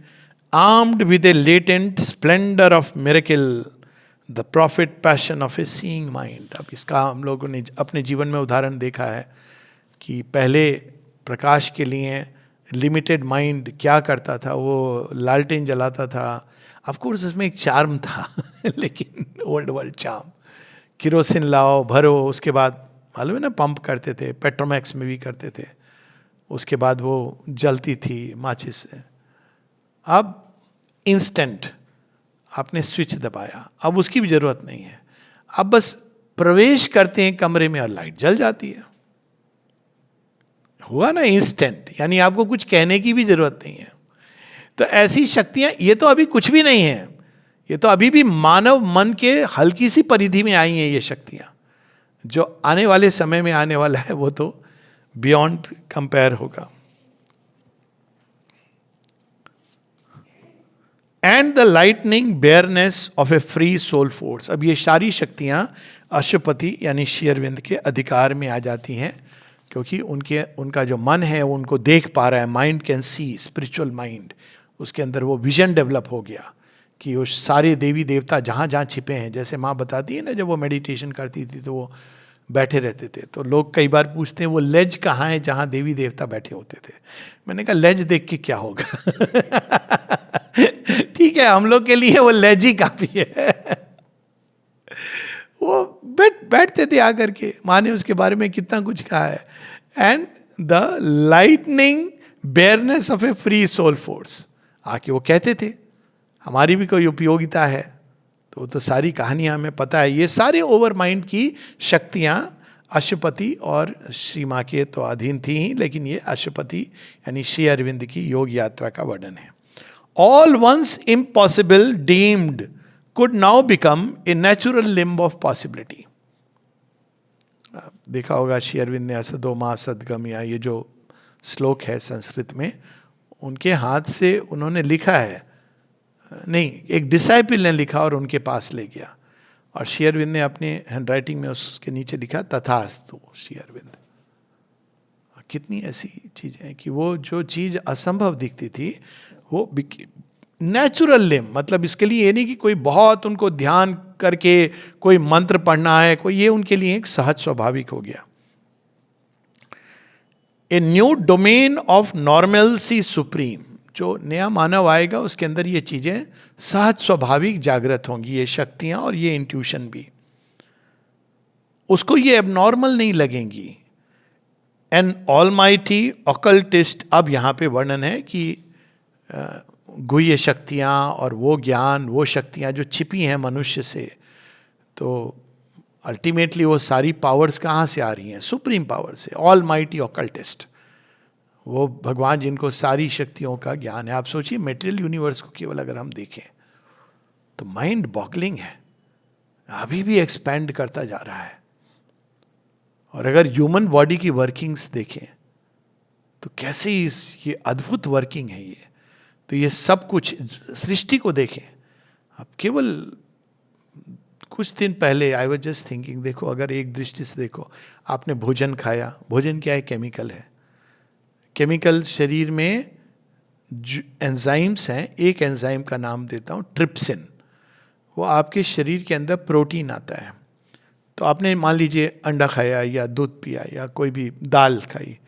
armed with a latent splendour of miracle, the prophet passion of a seeing mind. अब इसका हम लोगों ने अपने जीवन में उदाहरण देखा है कि पहले प्रकाश के लिए लिमिटेड माइंड क्या करता था, वो लालटेन जलाता था। ऑफ कोर्स उसमें एक चार्म था लेकिन ओल्ड वर्ल्ड चार्म, किरोसिन लाओ भरो, उसके बाद मालूम है ना पंप करते थे, पेट्रोमैक्स में भी करते थे, उसके बाद वो जलती थी माचिस से। अब इंस्टेंट आपने स्विच दबाया, अब उसकी भी जरूरत नहीं है, अब बस प्रवेश करते हैं कमरे में और लाइट जल जाती है। हुआ ना इंस्टेंट, यानी आपको कुछ कहने की भी जरूरत नहीं है। तो ऐसी शक्तियां, ये तो अभी कुछ भी नहीं है, ये तो अभी भी मानव मन के हल्की सी परिधि में आई हैं ये शक्तियां। जो आने वाले समय में आने वाला है वो तो बियॉन्ड कंपेयर होगा। And the lightning bareness of a free soul force. अब ये सारी शक्तियां अशुपति यानी श्री अरविंद के अधिकार में आ जाती हैं, क्योंकि उनका जो मन है वो उनको देख पा रहा है, mind can see, spiritual mind, उसके अंदर वो विजन डेवलप हो गया कि वो सारे देवी देवता जहाँ जहाँ छिपे हैं। जैसे माँ बताती है ना, जब वो मेडिटेशन करती थी तो वो बैठे रहते थे, तो लोग कई बार पूछते हैं वो लेज कहाँ है जहाँ देवी देवता बैठे होते थे। मैंने कहा लेज देख के क्या होगा ठीक है, हम लोग के लिए वो लेज ही काफी है वो बैठते थे आकर के, माँ ने उसके बारे में कितना कुछ कहा है। And the lightning bareness of a free soul force, आके वो कहते थे हमारी भी कोई उपयोगिता है। तो वो तो सारी कहानियां हमें पता है, ये सारे ओवर माइंड की शक्तियां अशुपति और श्री माँ के तो अधीन थी ही, लेकिन ये अशुपति यानी श्री अरविंद की योग यात्रा का वर्णन है। All once impossible deemed could now become a natural limb of possibility। देखा होगा श्री अरविंद ने असदो मा सदगम, या ये जो श्लोक है संस्कृत में, उनके हाथ से उन्होंने लिखा है, नहीं एक डिसाइपल ने लिखा और उनके पास ले गया, और श्री अरविंद ने अपने हैंडराइटिंग में उसके नीचे लिखा तथास्तु श्री अरविंद। कितनी ऐसी चीजें हैं कि वो जो चीज असंभव दिखती थी वो नेचुरल लिम, मतलब इसके लिए ये नहीं कि कोई बहुत उनको ध्यान करके कोई मंत्र पढ़ना है, कोई, ये उनके लिए एक सहज स्वाभाविक हो गया। A new domain of normalcy supreme, जो नया मानव आएगा उसके अंदर ये चीजें सहज स्वाभाविक जागृत होंगी, ये शक्तियां और ये इंट्यूशन भी, उसको ये एबनॉर्मल नहीं लगेंगी। एन ऑलमाइटी ऑकल्टिस्ट, अब यहां पे वर्णन है कि गुह्य शक्तियाँ और वो ज्ञान, वो शक्तियाँ जो छिपी हैं मनुष्य से, तो अल्टीमेटली वो सारी पावर्स कहाँ से आ रही हैं? सुप्रीम पावर से। ऑल माइटी ऑकल्टिस्ट, वो भगवान जिनको सारी शक्तियों का ज्ञान है। आप सोचिए मेटेरियल यूनिवर्स को केवल अगर हम देखें तो माइंड बॉगलिंग है, अभी भी एक्सपैंड करता जा रहा है। और अगर ह्यूमन बॉडी की वर्किंग्स देखें तो कैसे ये अद्भुत वर्किंग है ये। तो ये सब कुछ सृष्टि को देखें आप। केवल कुछ दिन पहले आई वाज जस्ट थिंकिंग, देखो अगर एक दृष्टि से देखो, आपने भोजन खाया, भोजन क्या है? केमिकल है। केमिकल शरीर में एंजाइम्स हैं, एक एंजाइम का नाम देता हूँ ट्रिप्सिन, वो आपके शरीर के अंदर प्रोटीन आता है। तो आपने मान लीजिए अंडा खाया या दूध पिया या कोई भी दाल खाई,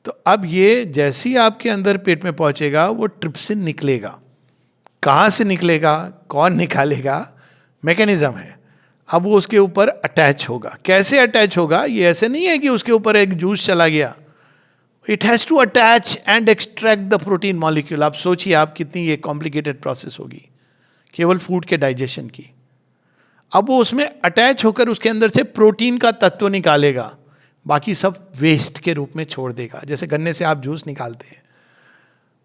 तो अब ये जैसे ही आपके अंदर पेट में पहुंचेगा वो ट्रिप्सिन निकलेगा। कहाँ से निकलेगा, कौन निकालेगा, मैकेनिज्म है। अब वो उसके ऊपर अटैच होगा। कैसे अटैच होगा? ये ऐसे नहीं है कि उसके ऊपर एक जूस चला गया, it has to attach and extract the protein molecule. आप सोचिए आप कितनी ये कॉम्प्लिकेटेड प्रोसेस होगी केवल फूड के डाइजेशन की। अब वो उसमें अटैच होकर उसके अंदर से प्रोटीन का तत्व निकालेगा, बाकी सब वेस्ट के रूप में छोड़ देगा। जैसे गन्ने से आप जूस निकालते हैं,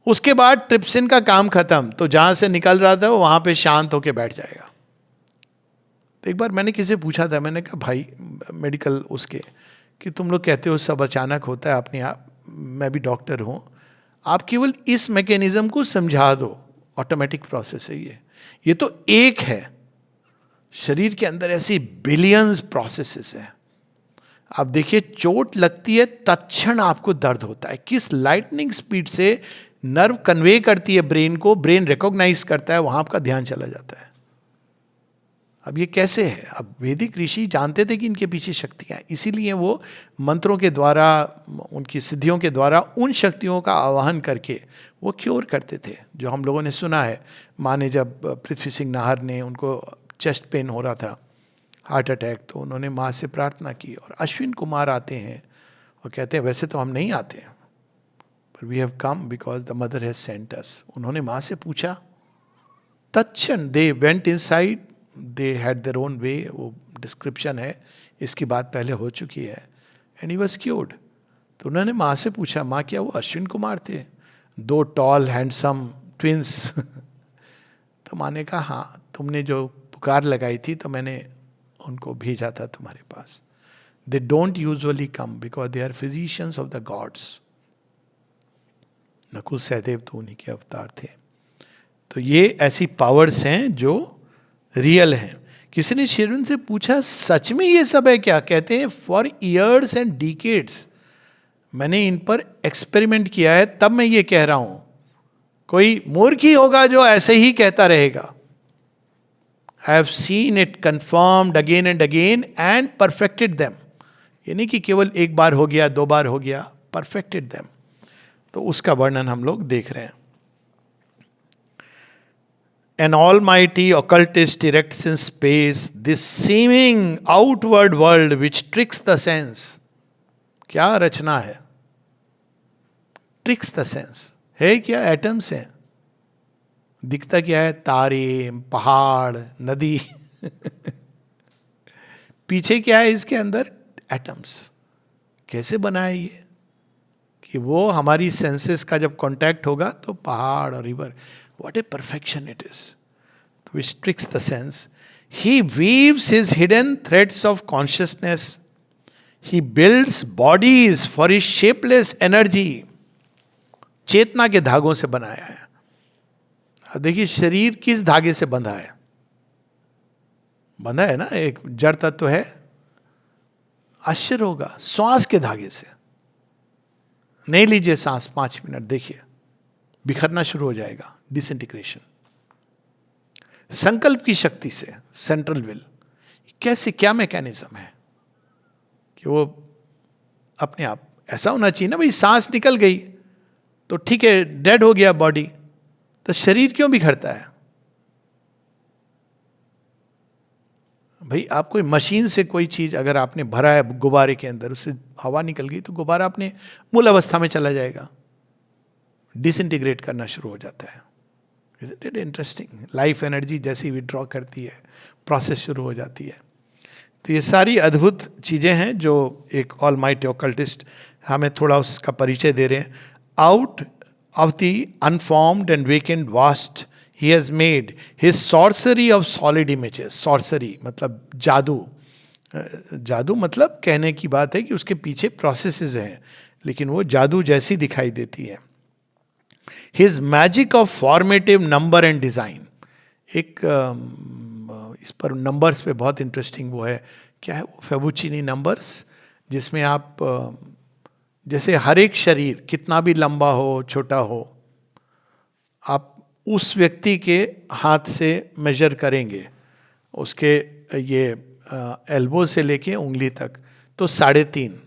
उसके बाद ट्रिप्सिन का काम खत्म, तो जहां से निकल रहा था वो वहां पे शांत होके बैठ जाएगा। तो एक बार मैंने किसी पूछा था, मैंने कहा भाई मेडिकल उसके, कि तुम लोग कहते हो सब अचानक होता है अपने आप, मैं भी डॉक्टर हूं, आप केवल इस मैकेनिज्म को समझा दो, ऑटोमेटिक प्रोसेस है ये तो एक है। शरीर के अंदर ऐसी बिलियंस प्रोसेसेस हैं। आप देखिए चोट लगती है तत्क्षण आपको दर्द होता है, किस लाइटनिंग स्पीड से नर्व कन्वे करती है ब्रेन को, ब्रेन रिकॉग्नाइज करता है, वहां आपका ध्यान चला जाता है। अब ये कैसे है? अब वैदिक ऋषि जानते थे कि इनके पीछे शक्तियां, इसीलिए वो मंत्रों के द्वारा, उनकी सिद्धियों के द्वारा उन शक्तियों का आवाहन करके वो क्योर करते थे, जो हम लोगों ने सुना है। माँ ने जब पृथ्वी सिंह नाहर ने, उनको चेस्ट पेन हो रहा था, हार्ट अटैक, तो उन्होंने माँ से प्रार्थना की, और अश्विन कुमार आते हैं और कहते हैं वैसे तो हम नहीं आते हैं, पर we have come because the mother has sent us. उन्होंने माँ से पूछा, तत्क्षण they went inside, they had their own way, वो डिस्क्रिप्शन है, इसकी बात पहले हो चुकी है, एंड ही वाज क्योर्ड। तो उन्होंने माँ से पूछा, माँ क्या वो अश्विन कुमार थे, 2 टॉल हैंडसम ट्विंस तो माँ ने कहा हाँ, तुमने जो पुकार लगाई थी तो मैंने उनको भेजा था तुम्हारे पास। They don't usually come because they are physicians of the gods. Nakul Sahdev तो उन्हीं के अवतार थे। तो ये ऐसी पावर्स हैं जो रियल हैं। किसी ने शेरविन से पूछा सच में ये सब है क्या? कहते हैं फॉर ईयर्स एंड डिकेड्स मैंने इन पर एक्सपेरिमेंट किया है, तब मैं ये कह रहा हूं। कोई मूर्ख ही होगा जो ऐसे ही कहता रहेगा। I have seen it confirmed again and again and perfected them. ये नहीं कि केवल एक बार हो गया, 2 बार हो गया, परफेक्टेड देम। तो उसका वर्णन हम लोग देख रहे हैं। An almighty occultist erects in space this seeming outward world which tricks the sense. क्या रचना है? ट्रिक्स द सेंस है क्या? एटम्स हैं। दिखता क्या है? तारे, पहाड़, नदी। पीछे क्या है इसके अंदर? एटम्स। कैसे बना है ये? कि वो हमारी सेंसेस का जब कांटेक्ट होगा तो पहाड़ और river, what a perfection it is, which tricks the sense. He weaves his hidden threads of consciousness. He builds bodies for his shapeless energy. चेतना के धागों से बनाया है। अब देखिए शरीर किस धागे से बंधा है? बंधा है ना, एक जड़ तत्व है। आश्चर्य होगा, श्वास के धागे से। नहीं लीजिए सांस 5 मिनट, देखिए बिखरना शुरू हो जाएगा, डिसइंटीग्रेशन। संकल्प की शक्ति से, सेंट्रल विल। कैसे, क्या मैकेनिज्म है कि वो अपने आप ऐसा होना चाहिए ना भाई, सांस निकल गई तो ठीक है, डेड हो गया बॉडी, तो शरीर क्यों बिखरता है? भाई आप कोई मशीन से कोई चीज अगर आपने भरा है गुब्बारे के अंदर, उससे हवा निकल गई तो गुब्बारा अपने मूल अवस्था में चला जाएगा, डिसइंटीग्रेट करना शुरू हो जाता है। Isn't it interesting? Life energy जैसी विड्रॉ करती है, प्रोसेस शुरू हो जाती है। तो ये सारी अद्भुत चीजें हैं जो एक ऑलमाइटी ऑकल्टिस्ट हमें थोड़ा उसका परिचय दे रहे हैं। Out of the unformed and vacant vast he has made his sorcery of solid images. Sorcery मतलब जादू। जादू मतलब कहने की बात है कि उसके पीछे प्रोसेसेस हैं, लेकिन वो जादू जैसी दिखाई देती है। His magic of formative number and design. एक इस पर नंबर्स पे बहुत इंटरेस्टिंग वो है, क्या है वो? फेबुचिनी नंबर्स, जिसमें आप जैसे हर एक शरीर कितना भी लंबा हो छोटा हो, आप उस व्यक्ति के हाथ से मेजर करेंगे, उसके ये एल्बो से लेके उंगली तक, तो 3.5।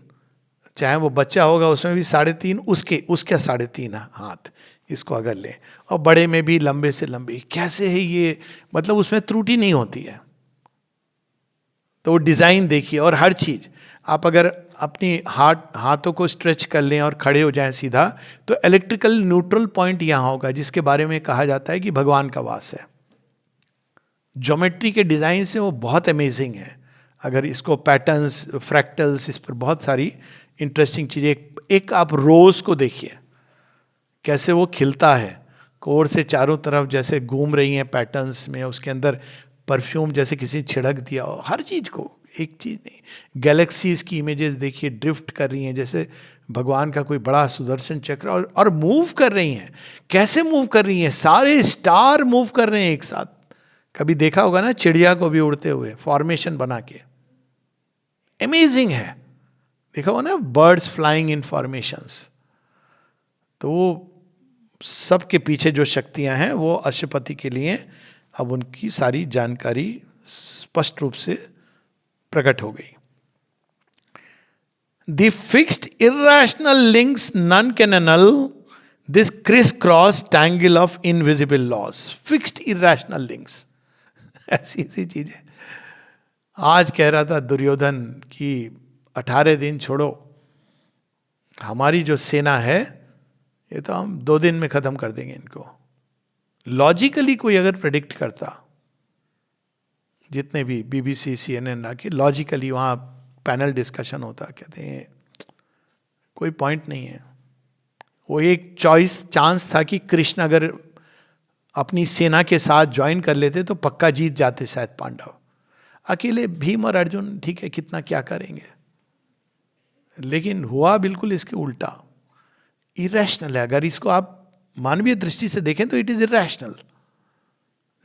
चाहे वो बच्चा होगा उसमें भी 3.5, उसके 3.5 हाथ, इसको अगर लें, और बड़े में भी लंबे से लंबे। कैसे है ये? मतलब उसमें त्रुटि नहीं होती है। तो वो डिजाइन देखिए, और हर चीज आप अगर अपनी हाथों को स्ट्रेच कर लें और खड़े हो जाएं सीधा, तो इलेक्ट्रिकल न्यूट्रल पॉइंट यहां होगा, जिसके बारे में कहा जाता है कि भगवान का वास है। ज्योमेट्री के डिजाइन से वो बहुत अमेजिंग है। अगर इसको पैटर्न्स, फ्रैक्टल्स, इस पर बहुत सारी इंटरेस्टिंग चीजें। एक आप रोज को देखिए कैसे वो खिलता है, कोर से चारों तरफ जैसे घूम रही हैं पैटर्न्स में, उसके अंदर परफ्यूम जैसे किसी छिड़क दिया हो, हर चीज को, एक चीज नहीं। गैलेक्सीज की इमेजेस देखिए, ड्रिफ्ट कर रही हैं जैसे भगवान का कोई बड़ा सुदर्शन चक्र, और मूव कर रही हैं। कैसे मूव कर रही हैं? सारे स्टार मूव कर रहे हैं एक साथ। कभी देखा होगा ना चिड़िया को भी उड़ते हुए, फॉर्मेशन बना के, अमेजिंग है। देखा होगा ना बर्ड्स फ्लाइंग इन फॉर्मेशंस। तो वो सब के पीछे जो शक्तियां हैं वो अशुपति के लिए, अब उनकी सारी जानकारी स्पष्ट रूप से प्रकट हो गई। The fixed irrational links none can annul this criss cross tangle of invisible laws. Fixed irrational links, ऐसी ऐसी चीजें। आज कह रहा था दुर्योधन कि 18 दिन छोड़ो, हमारी जो सेना है ये तो हम 2 दिन में खत्म कर देंगे इनको। लॉजिकली कोई अगर प्रेडिक्ट करता, जितने भी BBC CNN आके लॉजिकली वहाँ पैनल डिस्कशन होता, कहते हैं कोई पॉइंट नहीं है। वो एक चांस था कि कृष्ण अगर अपनी सेना के साथ ज्वाइन कर लेते तो पक्का जीत जाते शायद पांडव। अकेले भीम और अर्जुन ठीक है कितना क्या करेंगे, लेकिन हुआ बिल्कुल इसके उल्टा। इरैशनल है। अगर इसको आप मानवीय दृष्टि से देखें तो इट इज इरैशनल।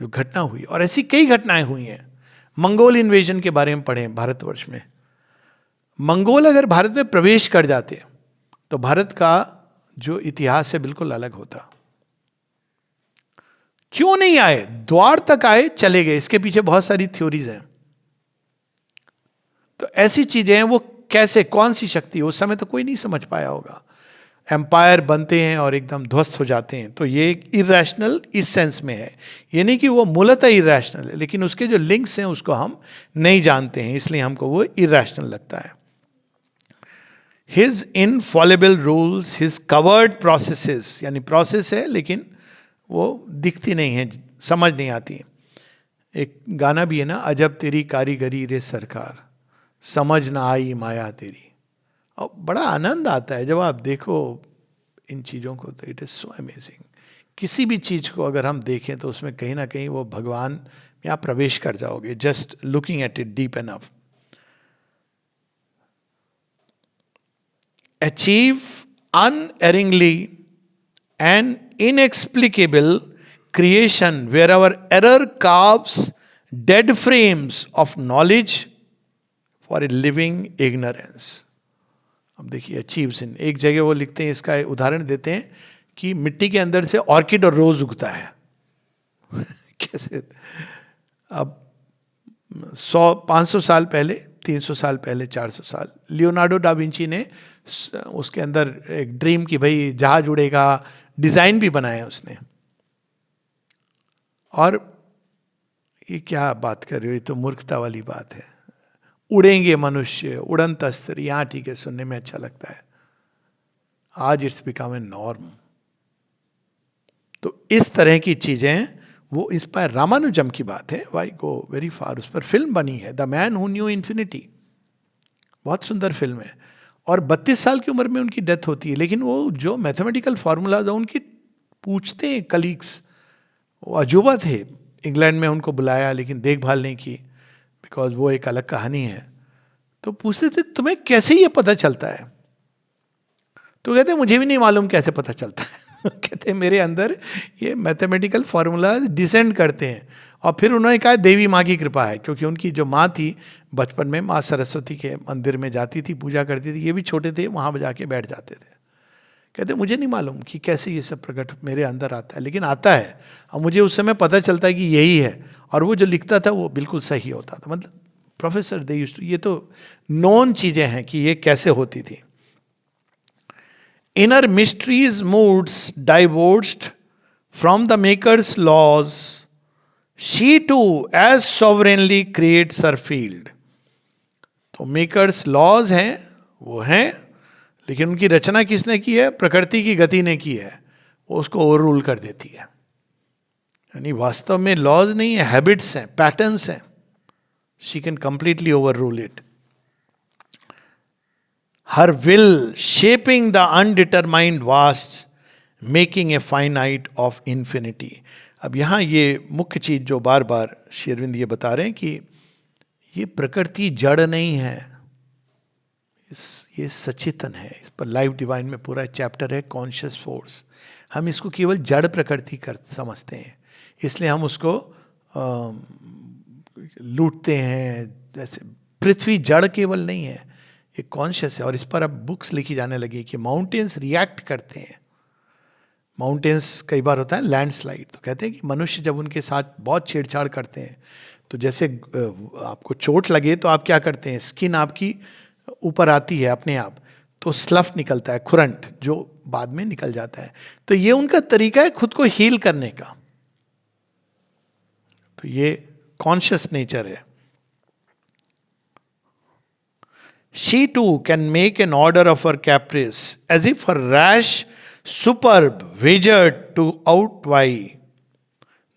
जो घटना हुई, और ऐसी कई घटनाएं हुई हैं। मंगोल इन्वेजन के बारे में पढ़ें भारतवर्ष में। मंगोल अगर भारत में प्रवेश कर जाते तो भारत का जो इतिहास है बिल्कुल अलग होता। क्यों नहीं आए? द्वार तक आए, चले गए। इसके पीछे बहुत सारी थ्योरीज हैं। तो ऐसी चीजें हैं, वो कैसे, कौन सी शक्ति, उस समय तो कोई नहीं समझ पाया होगा। एम्पायर बनते हैं और एकदम ध्वस्त हो जाते हैं। तो ये इरैशनल इस सेंस में है, ये नहीं कि वो मूलतः इरैशनल है, लेकिन उसके जो लिंक्स हैं उसको हम नहीं जानते हैं, इसलिए हमको वो इरैशनल लगता है। His infallible rules, his covered processes, यानी प्रोसेस है लेकिन वो दिखती नहीं है, समझ नहीं आती। एक गाना भी है ना, अजब तेरी कारीगरी रे सरकार, समझ ना आई माया तेरी। और बड़ा आनंद आता है जब आप देखो इन चीज़ों को, तो इट इज़ सो अमेजिंग। किसी भी चीज़ को अगर हम देखें तो उसमें कहीं ना कहीं वो भगवान में आप प्रवेश कर जाओगे, just looking at it deep enough. Achieve unerringly an inexplicable creation where our error carves dead frames of knowledge for a living ignorance. अब देखिए अचीव्स इन, एक जगह वो लिखते हैं, इसका उदाहरण देते हैं कि मिट्टी के अंदर से ऑर्किड और रोज उगता है। कैसे? अब 100-500 साल पहले, 300 साल पहले, 400 साल, लियोनार्डो डा विंची ने उसके अंदर एक ड्रीम की भाई जहाज उड़ेगा, डिजाइन भी बनाया उसने। और ये क्या बात कर रहे हो, ये तो मूर्खता वाली बात है। उड़ेंगे मनुष्य, उड़ंत अस्त्र, यहां ठीक है, सुनने में अच्छा लगता है। आज इट्स बिकम ए नॉर्म। तो इस तरह की चीजें वो इंस्पायर, रामानुजम की बात है, वाई गो वेरी फार। उस पर फिल्म बनी है, the man who knew infinity, बहुत सुंदर फिल्म है। और 32 साल की उम्र में उनकी डेथ होती है, लेकिन वो जो मैथमेटिकल फार्मूलाज उनकी पूछते हैं कलीग्स, वो अजूबा थे। इंग्लैंड में उनको बुलाया लेकिन देखभाल नहीं की, बिकॉज वो एक अलग कहानी है। तो पूछते थे तुम्हें कैसे ये पता चलता है? तो कहते मुझे भी नहीं मालूम कैसे पता चलता है। कहते मेरे अंदर ये मैथमेटिकल फार्मूलाज डिसेंड करते हैं। और फिर उन्होंने कहा देवी माँ की कृपा है, क्योंकि उनकी जो माँ थी बचपन में माँ सरस्वती के मंदिर में जाती थी, पूजा करती थी। ये भी छोटे थे, वहाँ जाके बैठ जाते थे। कहते मुझे नहीं मालूम कि कैसे ये सब प्रकट मेरे अंदर आता है, लेकिन आता है। और मुझे उस समय पता चलता है कि यही है। और वो जो लिखता था वो बिल्कुल सही होता था। मतलब प्रोफेसर दे यूज्ड टू, ये तो नॉन चीज़ें हैं कि ये कैसे होती थी। Inner mysteries moods divorced from the maker's laws, she too as sovereignly creates her field. तो मेकर्स लॉज हैं, वो हैं, लेकिन उनकी रचना किसने की है? प्रकृति की गति ने की है। वो उसको ओवर रूल कर देती है। यानी वास्तव में लॉज नहीं है, हैबिट्स हैं, पैटर्न्स हैं। She can completely over rule it. Her will shaping the undetermined vast, making a finite of infinity. अब यहाँ ये मुख्य चीज जो बार बार श्री अरविंद ये बता रहे हैं कि ये प्रकृति जड़ नहीं है, ये सचेतन है। इस पर लाइफ डिवाइन में पूरा चैप्टर है, कॉन्शियस फोर्स। हम इसको केवल जड़ प्रकृति कर समझते हैं, इसलिए हम उसको लूटते हैं। जैसे पृथ्वी जड़ केवल नहीं है, ये कॉन्शियस है। और इस पर अब बुक्स लिखी जाने लगी कि माउंटेन्स रिएक्ट करते हैं। माउंटेन्स कई बार होता है लैंडस्लाइड, तो कहते हैं कि मनुष्य जब उनके साथ बहुत छेड़छाड़ करते हैं, तो जैसे आपको चोट लगे तो आप क्या करते हैं, स्किन आपकी ऊपर आती है अपने आप, तो स्लफ निकलता है, खुरंट, जो बाद में निकल जाता है। तो ये उनका तरीका है खुद को हील करने का। तो ये कॉन्शियस नेचर है। She too can make an order of her caprice, as if her rash superb wagered to outwie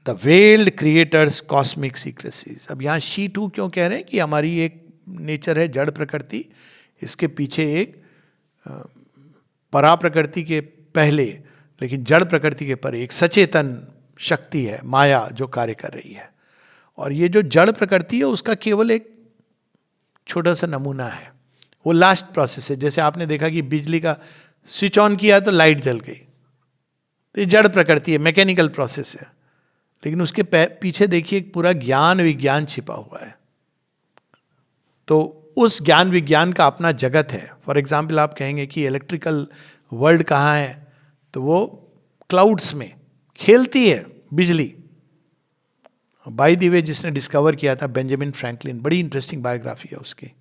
the veiled creator's cosmic secrecies. अब यहाँ she too क्यों कह रहे हैं कि हमारी एक नेचर है जड़ प्रकृति, इसके पीछे एक परा प्रकृति के पहले लेकिन जड़ प्रकृति के परे एक सचेतन शक्ति है, माया, जो कार्य कर रही है। और ये जो जड़ प्रकृति है उसका केवल एक छोटा सा नमूना है, वो लास्ट प्रोसेस है। जैसे आपने देखा कि बिजली का स्विच ऑन किया तो लाइट जल गई, तो ये जड़ प्रकृति है, मैकेनिकल प्रोसेस है। लेकिन उसके पीछे देखिए एक पूरा ज्ञान विज्ञान छिपा हुआ है। तो उस ज्ञान विज्ञान का अपना जगत है। फॉर एग्जाम्पल आप कहेंगे कि इलेक्ट्रिकल वर्ल्ड कहाँ है, तो वो क्लाउड्स में खेलती है बिजली। बाय द वे जिसने डिस्कवर किया था बेंजामिन फ्रैंकलिन, बड़ी इंटरेस्टिंग बायोग्राफी है उसकी,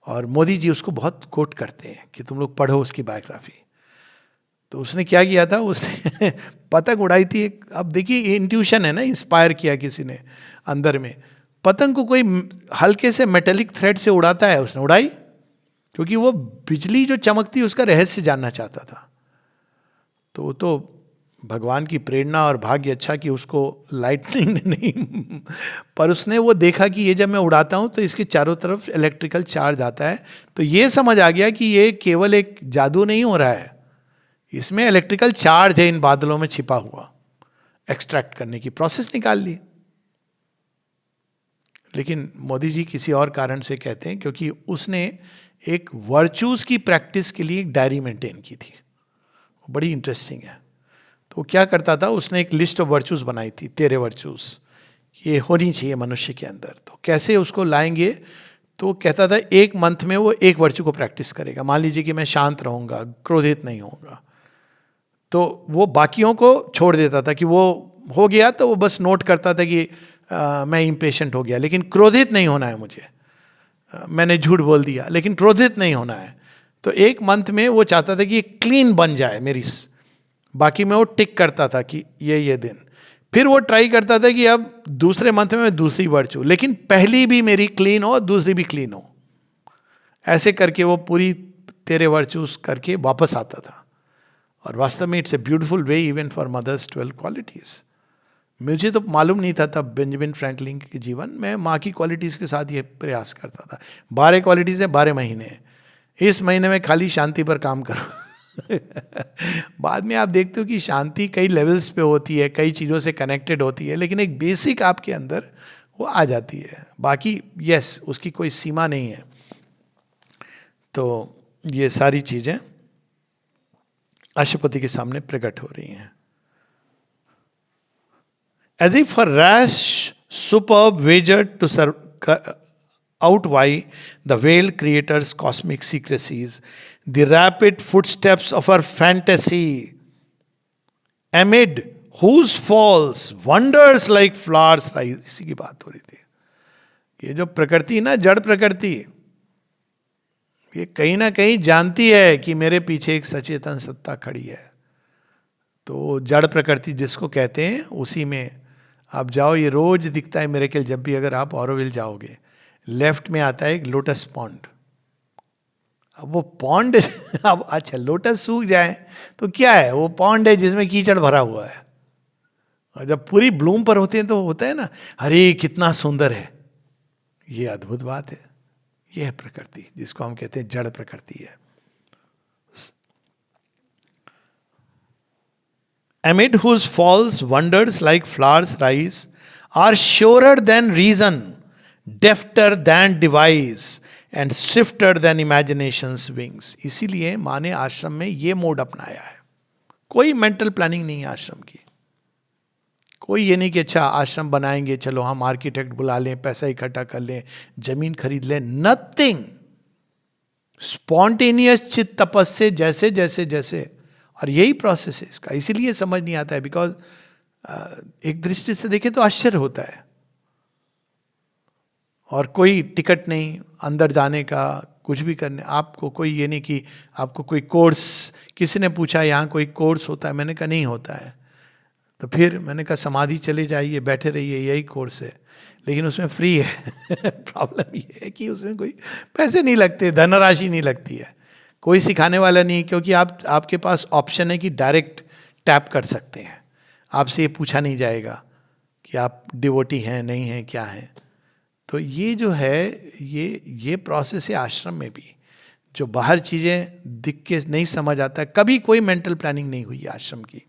और मोदी जी उसको बहुत कोट करते हैं कि तुम लोग पढ़ो उसकी बायोग्राफी। तो उसने क्या किया था, उसने पतंग उड़ाई थी। अब देखिए इंट्यूशन है ना, इंस्पायर किया किसी ने अंदर में। पतंग को कोई हल्के से मेटेलिक थ्रेड से उड़ाता है, उसने उड़ाई, क्योंकि वो बिजली जो चमकती उसका रहस्य जानना चाहता था। तो भगवान की प्रेरणा और भाग्य अच्छा कि उसको लाइटनिंग ने नहीं पर उसने वो देखा कि ये जब मैं उड़ाता हूँ तो इसके चारों तरफ इलेक्ट्रिकल चार्ज आता है। तो ये समझ आ गया कि ये केवल एक जादू नहीं हो रहा है, इसमें इलेक्ट्रिकल चार्ज है इन बादलों में छिपा हुआ। एक्सट्रैक्ट करने की प्रोसेस निकाल ली। लेकिन मोदी जी किसी और कारण से कहते हैं, क्योंकि उसने एक वर्चूज की प्रैक्टिस के लिए एक डायरी मेंटेन की थी, बड़ी इंटरेस्टिंग है। तो क्या करता था, उसने एक लिस्ट ऑफ वर्चूज बनाई थी, 13 वर्चूज ये होनी चाहिए मनुष्य के अंदर। तो कैसे उसको लाएंगे, तो कहता था एक मंथ में वो एक वर्चू को प्रैक्टिस करेगा। मान लीजिए कि मैं शांत रहूंगा, क्रोधित नहीं होऊंगा, तो वो बाकियों को छोड़ देता था कि वो हो गया तो वो बस नोट करता था कि मैं इम्पेशेंट हो गया, लेकिन क्रोधित नहीं होना है मुझे। मैंने झूठ बोल दिया लेकिन क्रोधित नहीं होना है। तो एक मंथ में वो चाहता था कि ये क्लीन बन जाए मेरी, बाकी में वो टिक करता था कि ये दिन। फिर वो ट्राई करता था कि अब दूसरे मंथ में मैं दूसरी वर्चू, लेकिन पहली भी मेरी क्लीन हो, दूसरी भी क्लीन हो। ऐसे करके वो पूरी 13 वर्चूज करके वापस आता था। और वास्तव में it's a beautiful way even for mothers 12 qualities. मुझे तो मालूम नहीं था तब बेंजामिन फ्रैंकलिन के जीवन में, माँ की क्वालिटीज़ के साथ ये प्रयास करता था। 12 क्वालिटीज़ है, 12 महीने, इस महीने में खाली शांति पर काम करो। बाद में आप देखते हो कि शांति कई लेवल्स पे होती है, कई चीज़ों से कनेक्टेड होती है, लेकिन एक बेसिक आपके अंदर वो आ जाती है। बाकी यस, उसकी कोई सीमा नहीं है। तो ये सारी चीज़ें अशुपति के सामने प्रकट हो रही हैं। As if a rash superb wager to outwie the veil creator's cosmic secrecies, the rapid footsteps of her fantasy, amid whose falls wonders like flowers rise। इसी की बात हो रही थी। ये जो प्रकृति ना, जड़ प्रकृति, ये कहीं ना कहीं जानती है कि मेरे पीछे एक सचेतन सत्ता खड़ी है। तो जड़ प्रकृति जिसको कहते हैं, उसी में आप जाओ। ये रोज दिखता है मिरेकल, जब भी अगर आप ऑरोविल जाओगे, लेफ्ट में आता है एक लोटस पॉन्ड। अब वो पॉन्ड अब अच्छा लोटस सूख जाए तो क्या है, वो पॉन्ड है जिसमें कीचड़ भरा हुआ है। और जब पूरी ब्लूम पर होते हैं तो होता है ना, अरे कितना सुंदर है। ये अद्भुत बात है। ये है प्रकृति, जिसको हम कहते हैं जड़ प्रकृति है। Amid whose falls wonders like flowers rise, are surer than reason, defter than device, and swifter than imagination's wings। इसीलिए माँ ने आश्रम में ये मोड अपनाया है। कोई मेंटल प्लानिंग नहीं है आश्रम की। कोई ये नहीं कि अच्छा आश्रम बनाएंगे, चलो हम आर्किटेक्ट बुला लें, पैसा इकट्ठा कर लें, जमीन खरीद लें। नथिंग। स्पॉन्टेनियस चित्त तपस्या, जैसे जैसे जैसे, और यही प्रोसेस है इसका। इसीलिए समझ नहीं आता है, बिकॉज एक दृष्टि से देखें तो आश्चर्य होता है। और कोई टिकट नहीं अंदर जाने का, कुछ भी करने। आपको कोई ये नहीं कि आपको कोई कोर्स, किसी ने पूछा यहाँ कोई कोर्स होता है, मैंने कहा नहीं होता है। तो फिर मैंने कहा समाधि चले जाइए, बैठे रहिए, यही कोर्स है, लेकिन उसमें फ्री है। प्रॉब्लम ये है कि उसमें कोई पैसे नहीं लगते, धनराशि नहीं लगती है, कोई सिखाने वाला नहीं, क्योंकि आपके पास ऑप्शन है कि डायरेक्ट टैप कर सकते हैं। आपसे ये पूछा नहीं जाएगा कि आप डिवोटी हैं नहीं हैं, क्या हैं। तो ये जो है, ये प्रोसेस है आश्रम में भी। जो बाहर चीज़ें दिख के नहीं समझ आता, कभी कोई मेंटल प्लानिंग नहीं हुई आश्रम की।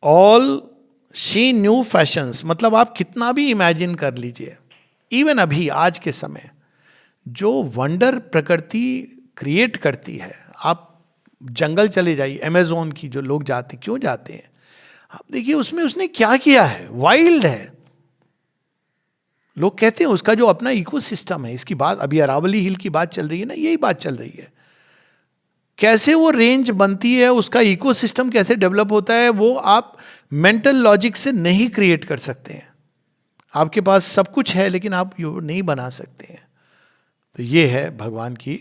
ऑल शी न्यू फैशंस, मतलब आप कितना भी इमेजिन कर लीजिए, इवन अभी आज के समय जो वंडर प्रकृति क्रिएट करती है, आप जंगल चले जाइए, अमेजोन की जो लोग जाते, क्यों जाते हैं आप देखिए, उसमें उसने क्या किया है, वाइल्ड है। लोग कहते हैं उसका जो अपना इकोसिस्टम है, इसकी बात अभी अरावली हिल की बात चल रही है ना, यही बात चल रही है। कैसे वो रेंज बनती है, उसका इकोसिस्टम कैसे डेवलप होता है, वो आप मेंटल लॉजिक से नहीं क्रिएट कर सकते हैं। आपके पास सब कुछ है लेकिन आप यो नहीं बना सकते हैं। तो ये है भगवान की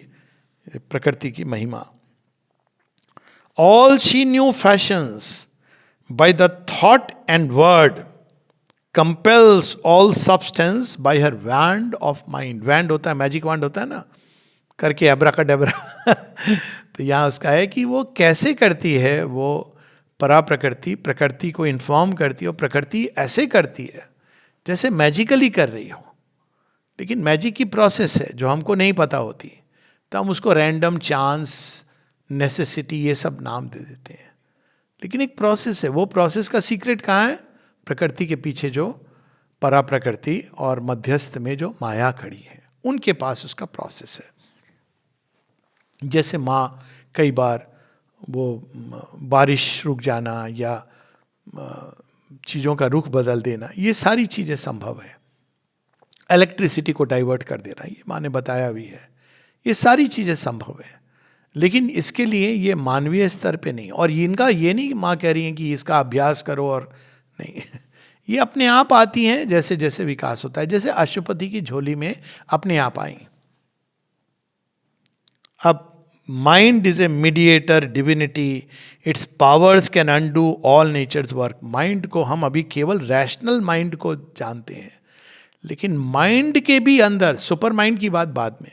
प्रकृति की महिमा। All she knew fashions by the thought and word compels all substance by her wand of mind. Wand होता है, मैजिक वैंड होता है ना, करके एब्राकाडेब्रा तो यहाँ उसका है कि वो कैसे करती है, वो परा प्रकृति प्रकृति को इन्फॉर्म करती है, और प्रकृति ऐसे करती है जैसे मैजिकली कर रही हो। लेकिन मैजिक की प्रोसेस है जो हमको नहीं पता होती, तो हम उसको रैंडम, चांस, नेसेसिटी, ये सब नाम दे देते हैं। लेकिन एक प्रोसेस है, वो प्रोसेस का सीक्रेट कहाँ है? प्रकृति के पीछे जो परा प्रकृति और मध्यस्थ में जो माया खड़ी है, उनके पास उसका प्रोसेस है। जैसे माँ कई बार वो बारिश रुक जाना या चीज़ों का रुख बदल देना, ये सारी चीज़ें संभव है। इलेक्ट्रिसिटी को डाइवर्ट कर देना, ये माँ ने बताया भी है। ये सारी चीज़ें संभव है, लेकिन इसके लिए ये मानवीय स्तर पे नहीं। और इनका ये नहीं माँ कह रही हैं कि इसका अभ्यास करो, और नहीं ये अपने आप आती हैं जैसे जैसे विकास होता है। जैसे अशुपति की झोली में अपने आप आई। अब mind is a mediator divinity, its powers can undo all nature's work. Mind को हम अभी केवल रैशनल माइंड को जानते हैं, लेकिन माइंड के भी अंदर, सुपर माइंड की बात बाद में,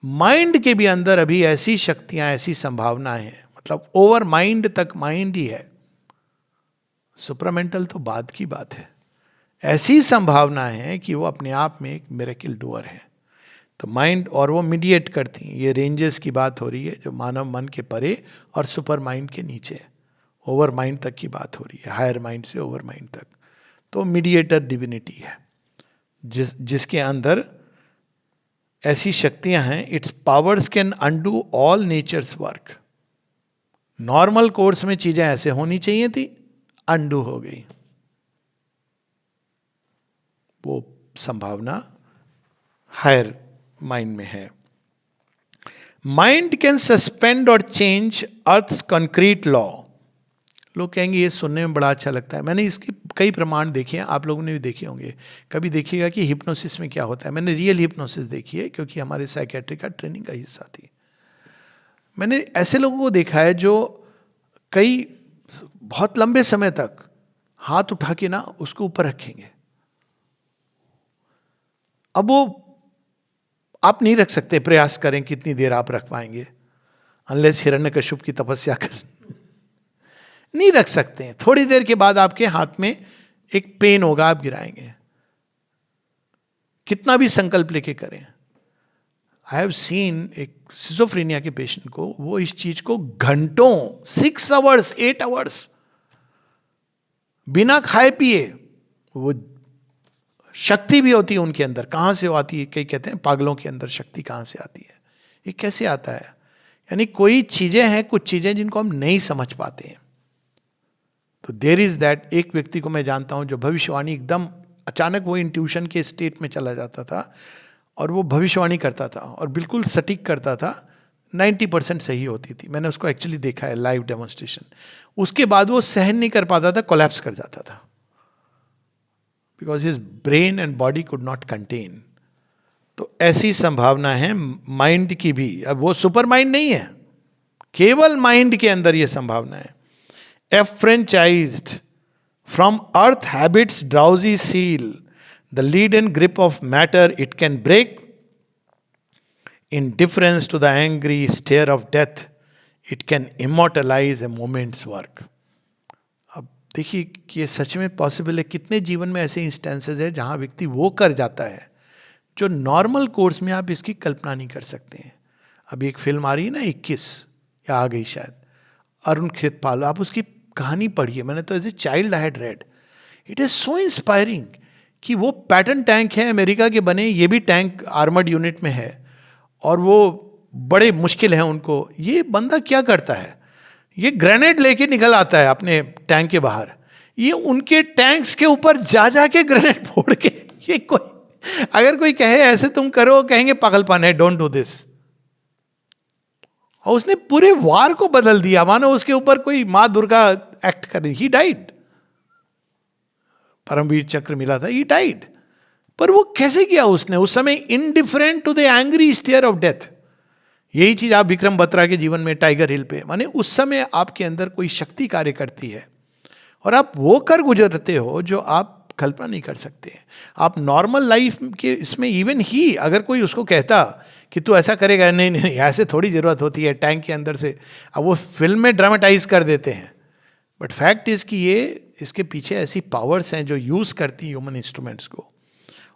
माइंड के भी अंदर अभी ऐसी शक्तियां, ऐसी संभावनाएं हैं, मतलब ओवर माइंड तक माइंड ही है, सुपरामेंटल तो बाद की बात है। ऐसी संभावनाएं हैं कि वो अपने आप में एक मिरेकल डूअर है। तो माइंड, और वो मीडिएट करती हैं। ये रेंजेस की बात हो रही है जो मानव मन के परे और सुपर माइंड के नीचे, ओवर माइंड तक की बात हो रही है, हायर माइंड से ओवर माइंड तक। तो मीडिएटर डिविनिटी है जिसके अंदर ऐसी शक्तियां हैं, its powers can undo all nature's work. Normal course में चीजें ऐसे होनी चाहिए थी, अनडू हो गई। वो संभावना हायर माइंड में है। माइंड कैन सस्पेंड और चेंज अर्थ्स कंक्रीट लॉ। लोग कहेंगे ये सुनने में बड़ा अच्छा लगता है। मैंने इसके कई प्रमाण देखे हैं, आप लोगों ने भी देखे होंगे। कभी देखिएगा कि हिप्नोसिस में क्या होता है। मैंने रियल हिप्नोसिस देखी है क्योंकि हमारे साइकेट्री का ट्रेनिंग का हिस्सा थी। मैंने ऐसे लोगों को देखा है जो कई बहुत लंबे समय तक हाथ उठा के ना उसको ऊपर रखेंगे। अब वो आप नहीं रख सकते, प्रयास करें कितनी देर आप रख पाएंगे, अनलेस हिरण्यकश्यप की तपस्या कर नहीं रख सकते हैं। थोड़ी देर के बाद आपके हाथ में एक पेन होगा, आप गिराएंगे, कितना भी संकल्प लेके करें। आई हैव सीन एक सिजोफ्रेनिया के पेशेंट को, वो इस चीज को घंटों, 6 आवर्स 8 आवर्स बिना खाए पिए, वो शक्ति भी होती है उनके अंदर। कहां से आती है? कई कहते हैं पागलों के अंदर शक्ति कहां से आती है, ये कैसे आता है? यानी कोई चीजें हैं, कुछ चीजें जिनको हम नहीं समझ पाते हैं। तो देयर इज दैट। एक व्यक्ति को मैं जानता हूं जो भविष्यवाणी, एकदम अचानक वो इंट्यूशन के स्टेट में चला जाता था और वो भविष्यवाणी करता था और बिल्कुल सटीक करता था, 90% सही होती थी। मैंने उसको एक्चुअली देखा है, लाइव डेमोन्स्ट्रेशन। उसके बाद वो सहन नहीं कर पाता था, कोलैप्स कर जाता था, because his brain and body could not contain. तो ऐसी संभावना है माइंड की भी। अब वो सुपर माइंड नहीं है, केवल माइंड के अंदर ये संभावना है। Enfranchised from earth habits drowsy seal, the lead and grip of matter it can break, indifferent to the angry stare of death it can immortalize a moment's work. अब देखिए कि ये सच में पॉसिबल है। कितने जीवन में ऐसे इंस्टेंसेस है जहां व्यक्ति वो कर जाता है जो नॉर्मल कोर्स में आप इसकी कल्पना नहीं कर सकते हैं। अभी एक फिल्म आ रही है ना 21, या आ गई शायद, अरुण खेतपाल, आप उसकी कहानी पढ़िए। मैंने तो as a child I had read, it is so inspiring कि वो पैटर्न टैंक है अमेरिका के बने, ये भी टैंक आर्मर्ड यूनिट में है, और वो बड़े मुश्किल हैं उनको, ये बंदा क्या करता है, ये ग्रेनेड लेके निकल आता है अपने टैंक के बाहर, ये उनके टैंक्स के ऊपर जा जा के ग्रेनेड फोड़ के, ये कोई अगर कोई कहे ऐसे तुम करो, कहेंगे पागलपन है, डोंट डू दिस। और उसने पूरे वार को बदल दिया, मानो उसके ऊपर कोई माँ दुर्गा एक्ट कर रही। ही डाइड, परमवीर चक्र मिला था, ही डाइड। पर वो कैसे किया उसने, उस समय indifferent to the angry stare of death. यही चीज आप विक्रम बत्रा के जीवन में टाइगर हिल पे, माने उस समय आपके अंदर कोई शक्ति कार्य करती है और आप वो कर गुजरते हो जो आप कल्पना नहीं कर सकते। आप नॉर्मल लाइफ के इसमें इवन ही अगर कोई उसको कहता कि तू ऐसा करेगा, नहीं नहीं ऐसे थोड़ी जरूरत होती है टैंक के अंदर से, अब वो फिल्म में ड्रामेटाइज कर देते हैं। बट फैक्ट इज कि ये इसके पीछे ऐसी पावर्स हैं जो यूज करती है ह्यूमन इंस्ट्रूमेंट्स को,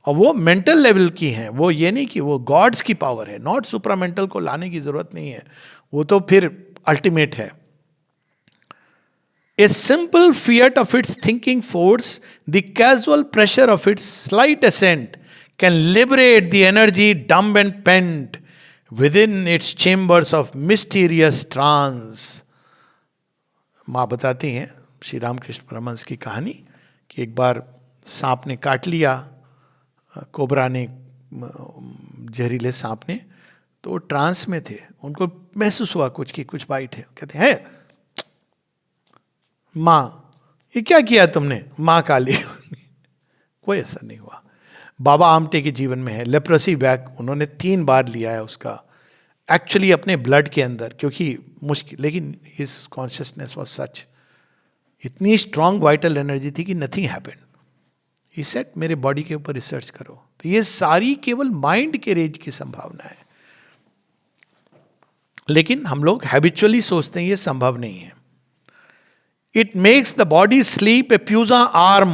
और वो मेंटल लेवल की हैं। वो ये नहीं कि वो गॉड्स की पावर है, नॉट सुपरामेंटल को लाने की जरूरत नहीं है, वो तो फिर अल्टीमेट है। A simple fiat of its thinking force, the casual pressure of its slight ascent, can liberate the energy dumb and pent within its chambers of mysterious trance. माँ बताती हैं श्री रामकृष्ण परमहंस की कहानी कि एक बार सांप ने काट लिया, कोबरा ने, जहरीले सांप ने, तो वो ट्रांस में थे, उनको महसूस हुआ कुछ की कुछ बाइट है। कहते हैं माँ ये क्या किया तुमने, माँ काली कोई ऐसा नहीं हुआ। बाबा आमटे के जीवन में है लेप्रोसी बैक, उन्होंने 3 बार लिया है उसका, एक्चुअली अपने ब्लड के अंदर, क्योंकि मुश्किल, लेकिन हिज कॉन्शियसनेस वाज सच, इतनी स्ट्रांग वाइटल एनर्जी थी कि नथिंग हैपेंड। ही सेड मेरे बॉडी के ऊपर रिसर्च करो। तो ये सारी केवल माइंड के रेंज की संभावना है, लेकिन हम लोग हैबिचुअली सोचते हैं ये संभव नहीं है। It makes the body sleep a pusa arm,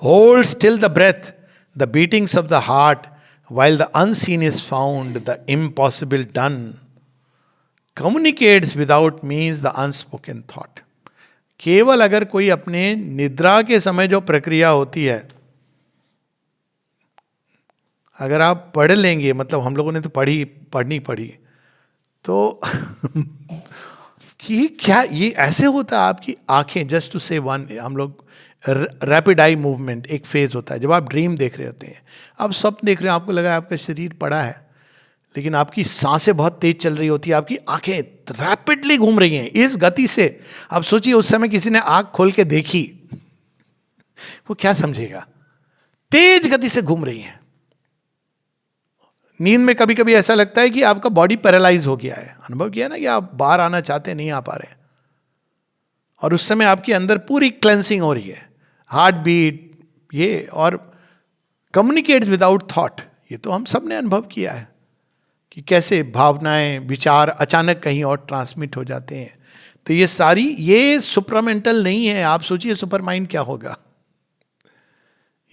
hold still the breath, the beatings of the heart, while the unseen is found, the impossible done. Communicates without means the unspoken thought. केवल अगर कोई अपने निद्रा के समय जो प्रक्रिया होती है, अगर आप पढ़ लेंगे, मतलब हम लोगों ने तो पढ़नी पड़ी, तो कि क्या ये ऐसे होता है आपकी आंखें, जस्ट टू से वन, हम लोग रैपिड आई मूवमेंट एक फेज होता है जब आप ड्रीम देख रहे होते हैं, आप स्वप्न देख रहे हो, आपको लगा आपका शरीर पड़ा है, लेकिन आपकी सांसें बहुत तेज चल रही होती है, आपकी आंखें रैपिडली घूम रही हैं इस गति से। आप सोचिए उस समय किसी ने आंख खोल के देखी, वो क्या समझेगा, तेज गति से घूम रही हैं। नींद में कभी कभी ऐसा लगता है कि आपका बॉडी पैरालाइज हो गया है, अनुभव किया ना कि आप बाहर आना चाहते नहीं आ पा रहे हैं, और उस समय आपके अंदर पूरी क्लेंसिंग हो रही है, हार्ट बीट ये, और कम्युनिकेट विदाउट थॉट, ये तो हम सब ने अनुभव किया है कि कैसे भावनाएं विचार अचानक कहीं और ट्रांसमिट हो जाते हैं। तो ये सारी, ये सुपरामेंटल नहीं है। आप सोचिए सुपर माइंड क्या होगा,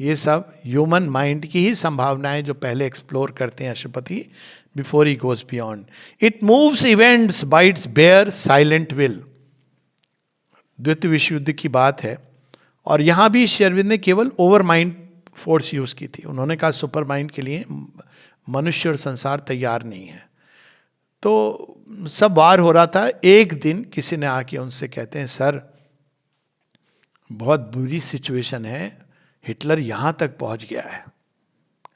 ये सब ह्यूमन माइंड की ही संभावनाएं जो पहले एक्सप्लोर करते हैं अशुपति, before he goes beyond. It moves events by its bare silent will. द्वितीय विश्व युद्ध की बात है, और यहां भी श्री अरविंद ने केवल ओवर माइंड फोर्स यूज की थी। उन्होंने कहा सुपर माइंड के लिए मनुष्य और संसार तैयार नहीं है। तो सब वार हो रहा था, एक दिन किसी ने आके उनसे कहते हैं सर बहुत बुरी सिचुएशन है, हिटलर यहां तक पहुंच गया है,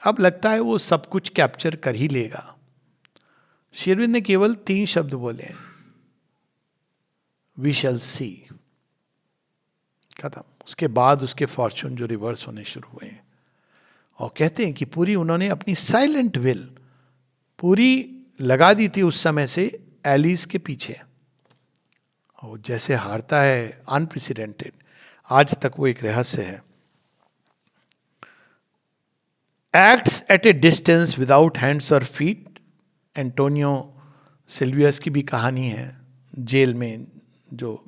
अब लगता है वो सब कुछ कैप्चर कर ही लेगा। श्री अरविंद ने केवल 3 शब्द बोले, वी शैल सी, खत्म। उसके बाद उसके फॉर्चून जो रिवर्स होने शुरू हुए हैं, और कहते हैं कि पूरी उन्होंने अपनी साइलेंट विल पूरी लगा दी थी उस समय से एलिस के पीछे, और जैसे हारता है अनप्रेसिडेंटेड, आज तक वो एक रहस्य है। Acts at a distance without hands और फीट। एंटोनियो सिल्वियस की भी कहानी है जेल में, जो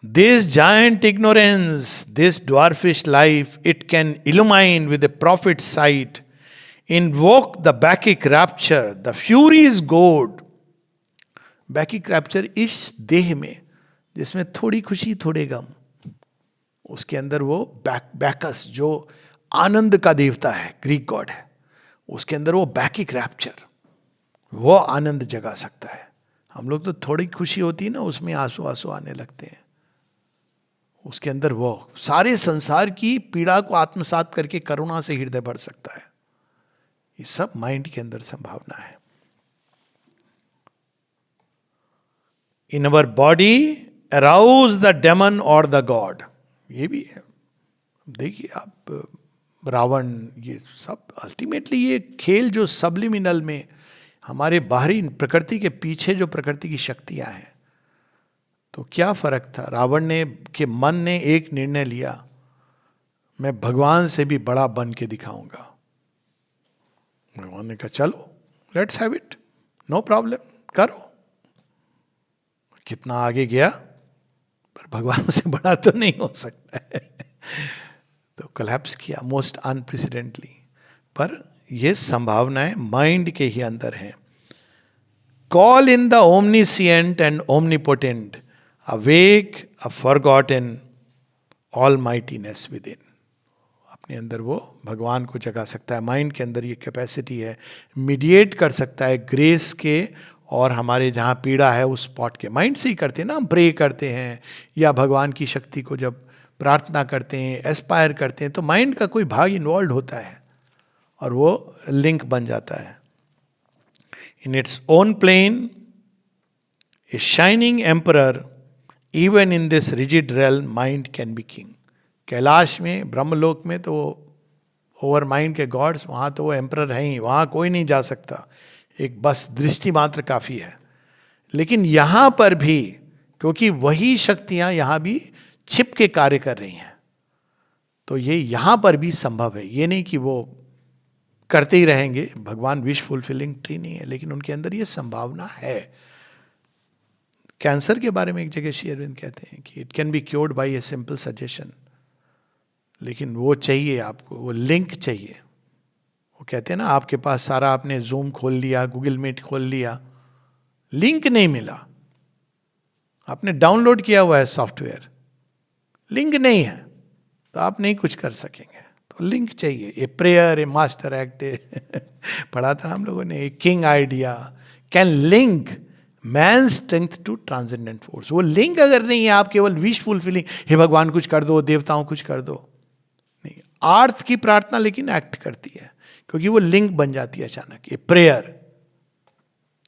this giant ignorance, this dwarfish life, it can illumine with a prophet sight, invoke the Bacchic rapture, the furies goad. Bacchic rapture इस देह में जिसमें थोड़ी खुशी थोड़े गम, उसके अंदर वो बैकस जो आनंद का देवता है, ग्रीक गॉड है, उसके अंदर वो बैकिक रैप्चर, वो आनंद जगा सकता है। हम लोग तो थोड़ी खुशी होती है ना, उसमें आंसू आंसू आने लगते हैं। उसके अंदर वो सारे संसार की पीड़ा को आत्मसात करके करुणा से हृदय भर सकता है। ये सब माइंड के अंदर संभावना है। In our body arouse the demon और द गॉड, ये भी है। देखिए आप रावण, ये सब अल्टीमेटली ये खेल जो सबलिमिनल में हमारे बाहरी प्रकृति के पीछे जो प्रकृति की शक्तियां हैं, तो क्या फर्क था रावण ने के मन ने एक निर्णय लिया, मैं भगवान से भी बड़ा बन के दिखाऊंगा। भगवान ने कहा चलो let's have it, no problem, करो। कितना आगे गया, पर भगवान से बड़ा तो नहीं हो सकता है। तो कोलैप्स किया मोस्ट अनप्रेसिडेंटली। पर ये संभावनाएं माइंड के ही अंदर हैं। Call in the omniscient and omnipotent, awake a forgotten almightiness within. अपने अंदर वो भगवान को जगा सकता है। माइंड के अंदर ये कैपेसिटी है, मीडिएट कर सकता है ग्रेस के और हमारे जहाँ पीड़ा है उस स्पॉट के। माइंड से ही करते हैं ना, हम प्रे करते हैं या भगवान की शक्ति को जब प्रार्थना करते हैं, एस्पायर करते हैं, तो माइंड का कोई भाग इन्वॉल्व होता है और वो लिंक बन जाता है। In its own plane a shining emperor, even in this rigid realm mind can be king. Kailash में, ब्रह्मलोक में तो ओवर माइंड के गॉड्स, वहाँ तो वो एम्परर हैं ही, वहाँ कोई नहीं जा सकता, एक बस दृष्टि मात्र काफ़ी है। लेकिन यहाँ पर भी, क्योंकि वही शक्तियाँ यहाँ भी छिप के कार्य कर रही हैं, तो ये यहाँ पर भी संभव है। ये नहीं कि वो करते ही रहेंगे, भगवान विश फुलफिलिंग ट्री नहीं है, लेकिन उनके अंदर ये संभावना है। कैंसर के बारे में एक जगह श्री अरविंद कहते हैं कि it can be cured by a simple suggestion, लेकिन वो चाहिए आपको, वो लिंक चाहिए। वो कहते हैं ना, आपके पास सारा, आपने जूम खोल लिया, गूगल मीट खोल लिया, लिंक नहीं मिला। आपने डाउनलोड किया हुआ है सॉफ्टवेयर, लिंक नहीं है, तो आप नहीं कुछ कर सकेंगे। तो लिंक चाहिए, a prayer, a master act पढ़ा था हम लोगों ने, a king idea can link man strength to transcendent force. वो लिंक अगर नहीं है, आप केवल विश फुलफिलिंग, हे भगवान कुछ कर दो, देवताओं कुछ कर दो, नहीं। आर्थ की प्रार्थना लेकिन एक्ट करती है, क्योंकि वो लिंक बन जाती है अचानक। ए prayer,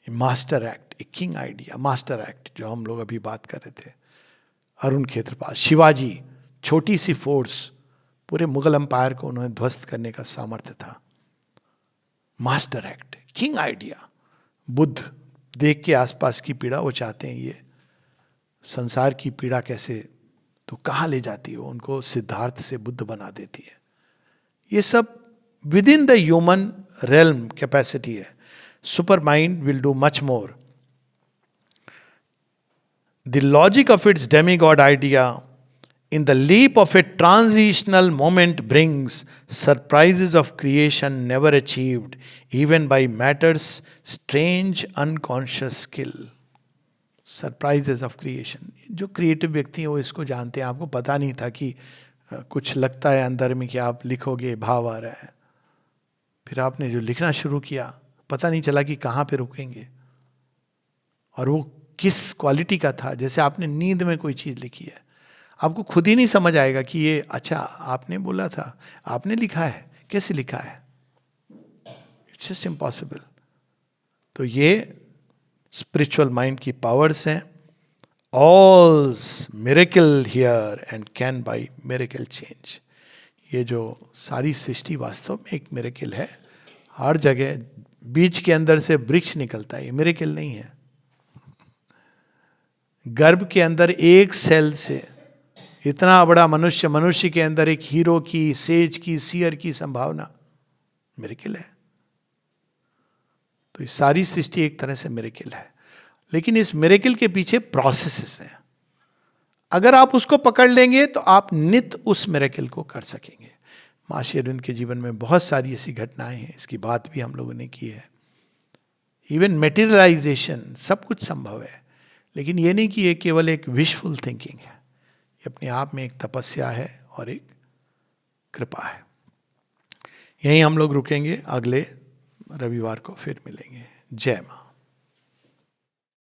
a master act, A king idea, master act, जो हम लोग अभी बात कर रहे थे। अरुण क्षेत्रपाल, शिवाजी, छोटी सी फोर्स, पूरे मुगल अंपायर को उन्होंने ध्वस्त करने का सामर्थ्य था। Master act, king idea. Buddha, देख के आसपास की पीड़ा, वो चाहते हैं ये संसार की पीड़ा कैसे तो कहाँ ले जाती है, उनको सिद्धार्थ से बुद्ध बना देती है। ये सब within the human realm capacity है। Supermind will do much more. The logic of its demigod idea in the leap of a transitional moment brings surprises of creation never achieved even by matter's strange unconscious skill. Surprises of creation, जो क्रिएटिव व्यक्ति हैं वो इसको जानते हैं। आपको पता नहीं था कि कुछ लगता है अंदर में कि आप लिखोगे, भाव आ रहा है, फिर आपने जो लिखना शुरू किया पता नहीं चला कि कहाँ पे रुकेंगे, और वो किस क्वालिटी का था। जैसे आपने नींद में कोई चीज़ लिखी है, आपको खुद ही नहीं समझ आएगा कि ये अच्छा आपने बोला था, आपने लिखा है, कैसे लिखा है, इट्स जस्ट इम्पॉसिबल। तो ये स्पिरिचुअल माइंड की पावर्स हैं। All's miracle here and can by miracle change. ये जो सारी सृष्टि वास्तव में एक मिरेकल है। हर जगह बीज के अंदर से वृक्ष निकलता है, ये मिरेकल नहीं है। गर्भ के अंदर एक सेल से इतना बड़ा मनुष्य, मनुष्य के अंदर एक हीरो की, सेज की, सियर की संभावना, मिरेकल है। तो ये सारी सृष्टि एक तरह से मिरेकल है, लेकिन इस मिरेकल के पीछे प्रोसेसेस हैं। अगर आप उसको पकड़ लेंगे तो आप नित्य उस मिरेकल को कर सकेंगे। मां श्री अरविंद के जीवन में बहुत सारी ऐसी घटनाएं हैं, इसकी बात भी हम लोगों ने की है। इवन मेटीरियलाइजेशन, सब कुछ संभव है, लेकिन ये नहीं कि ये केवल एक विशफुल थिंकिंग है, ये अपने आप में एक तपस्या है और एक कृपा है। यहीं हम लोग रुकेंगे, अगले रविवार को फिर मिलेंगे। जय माँ।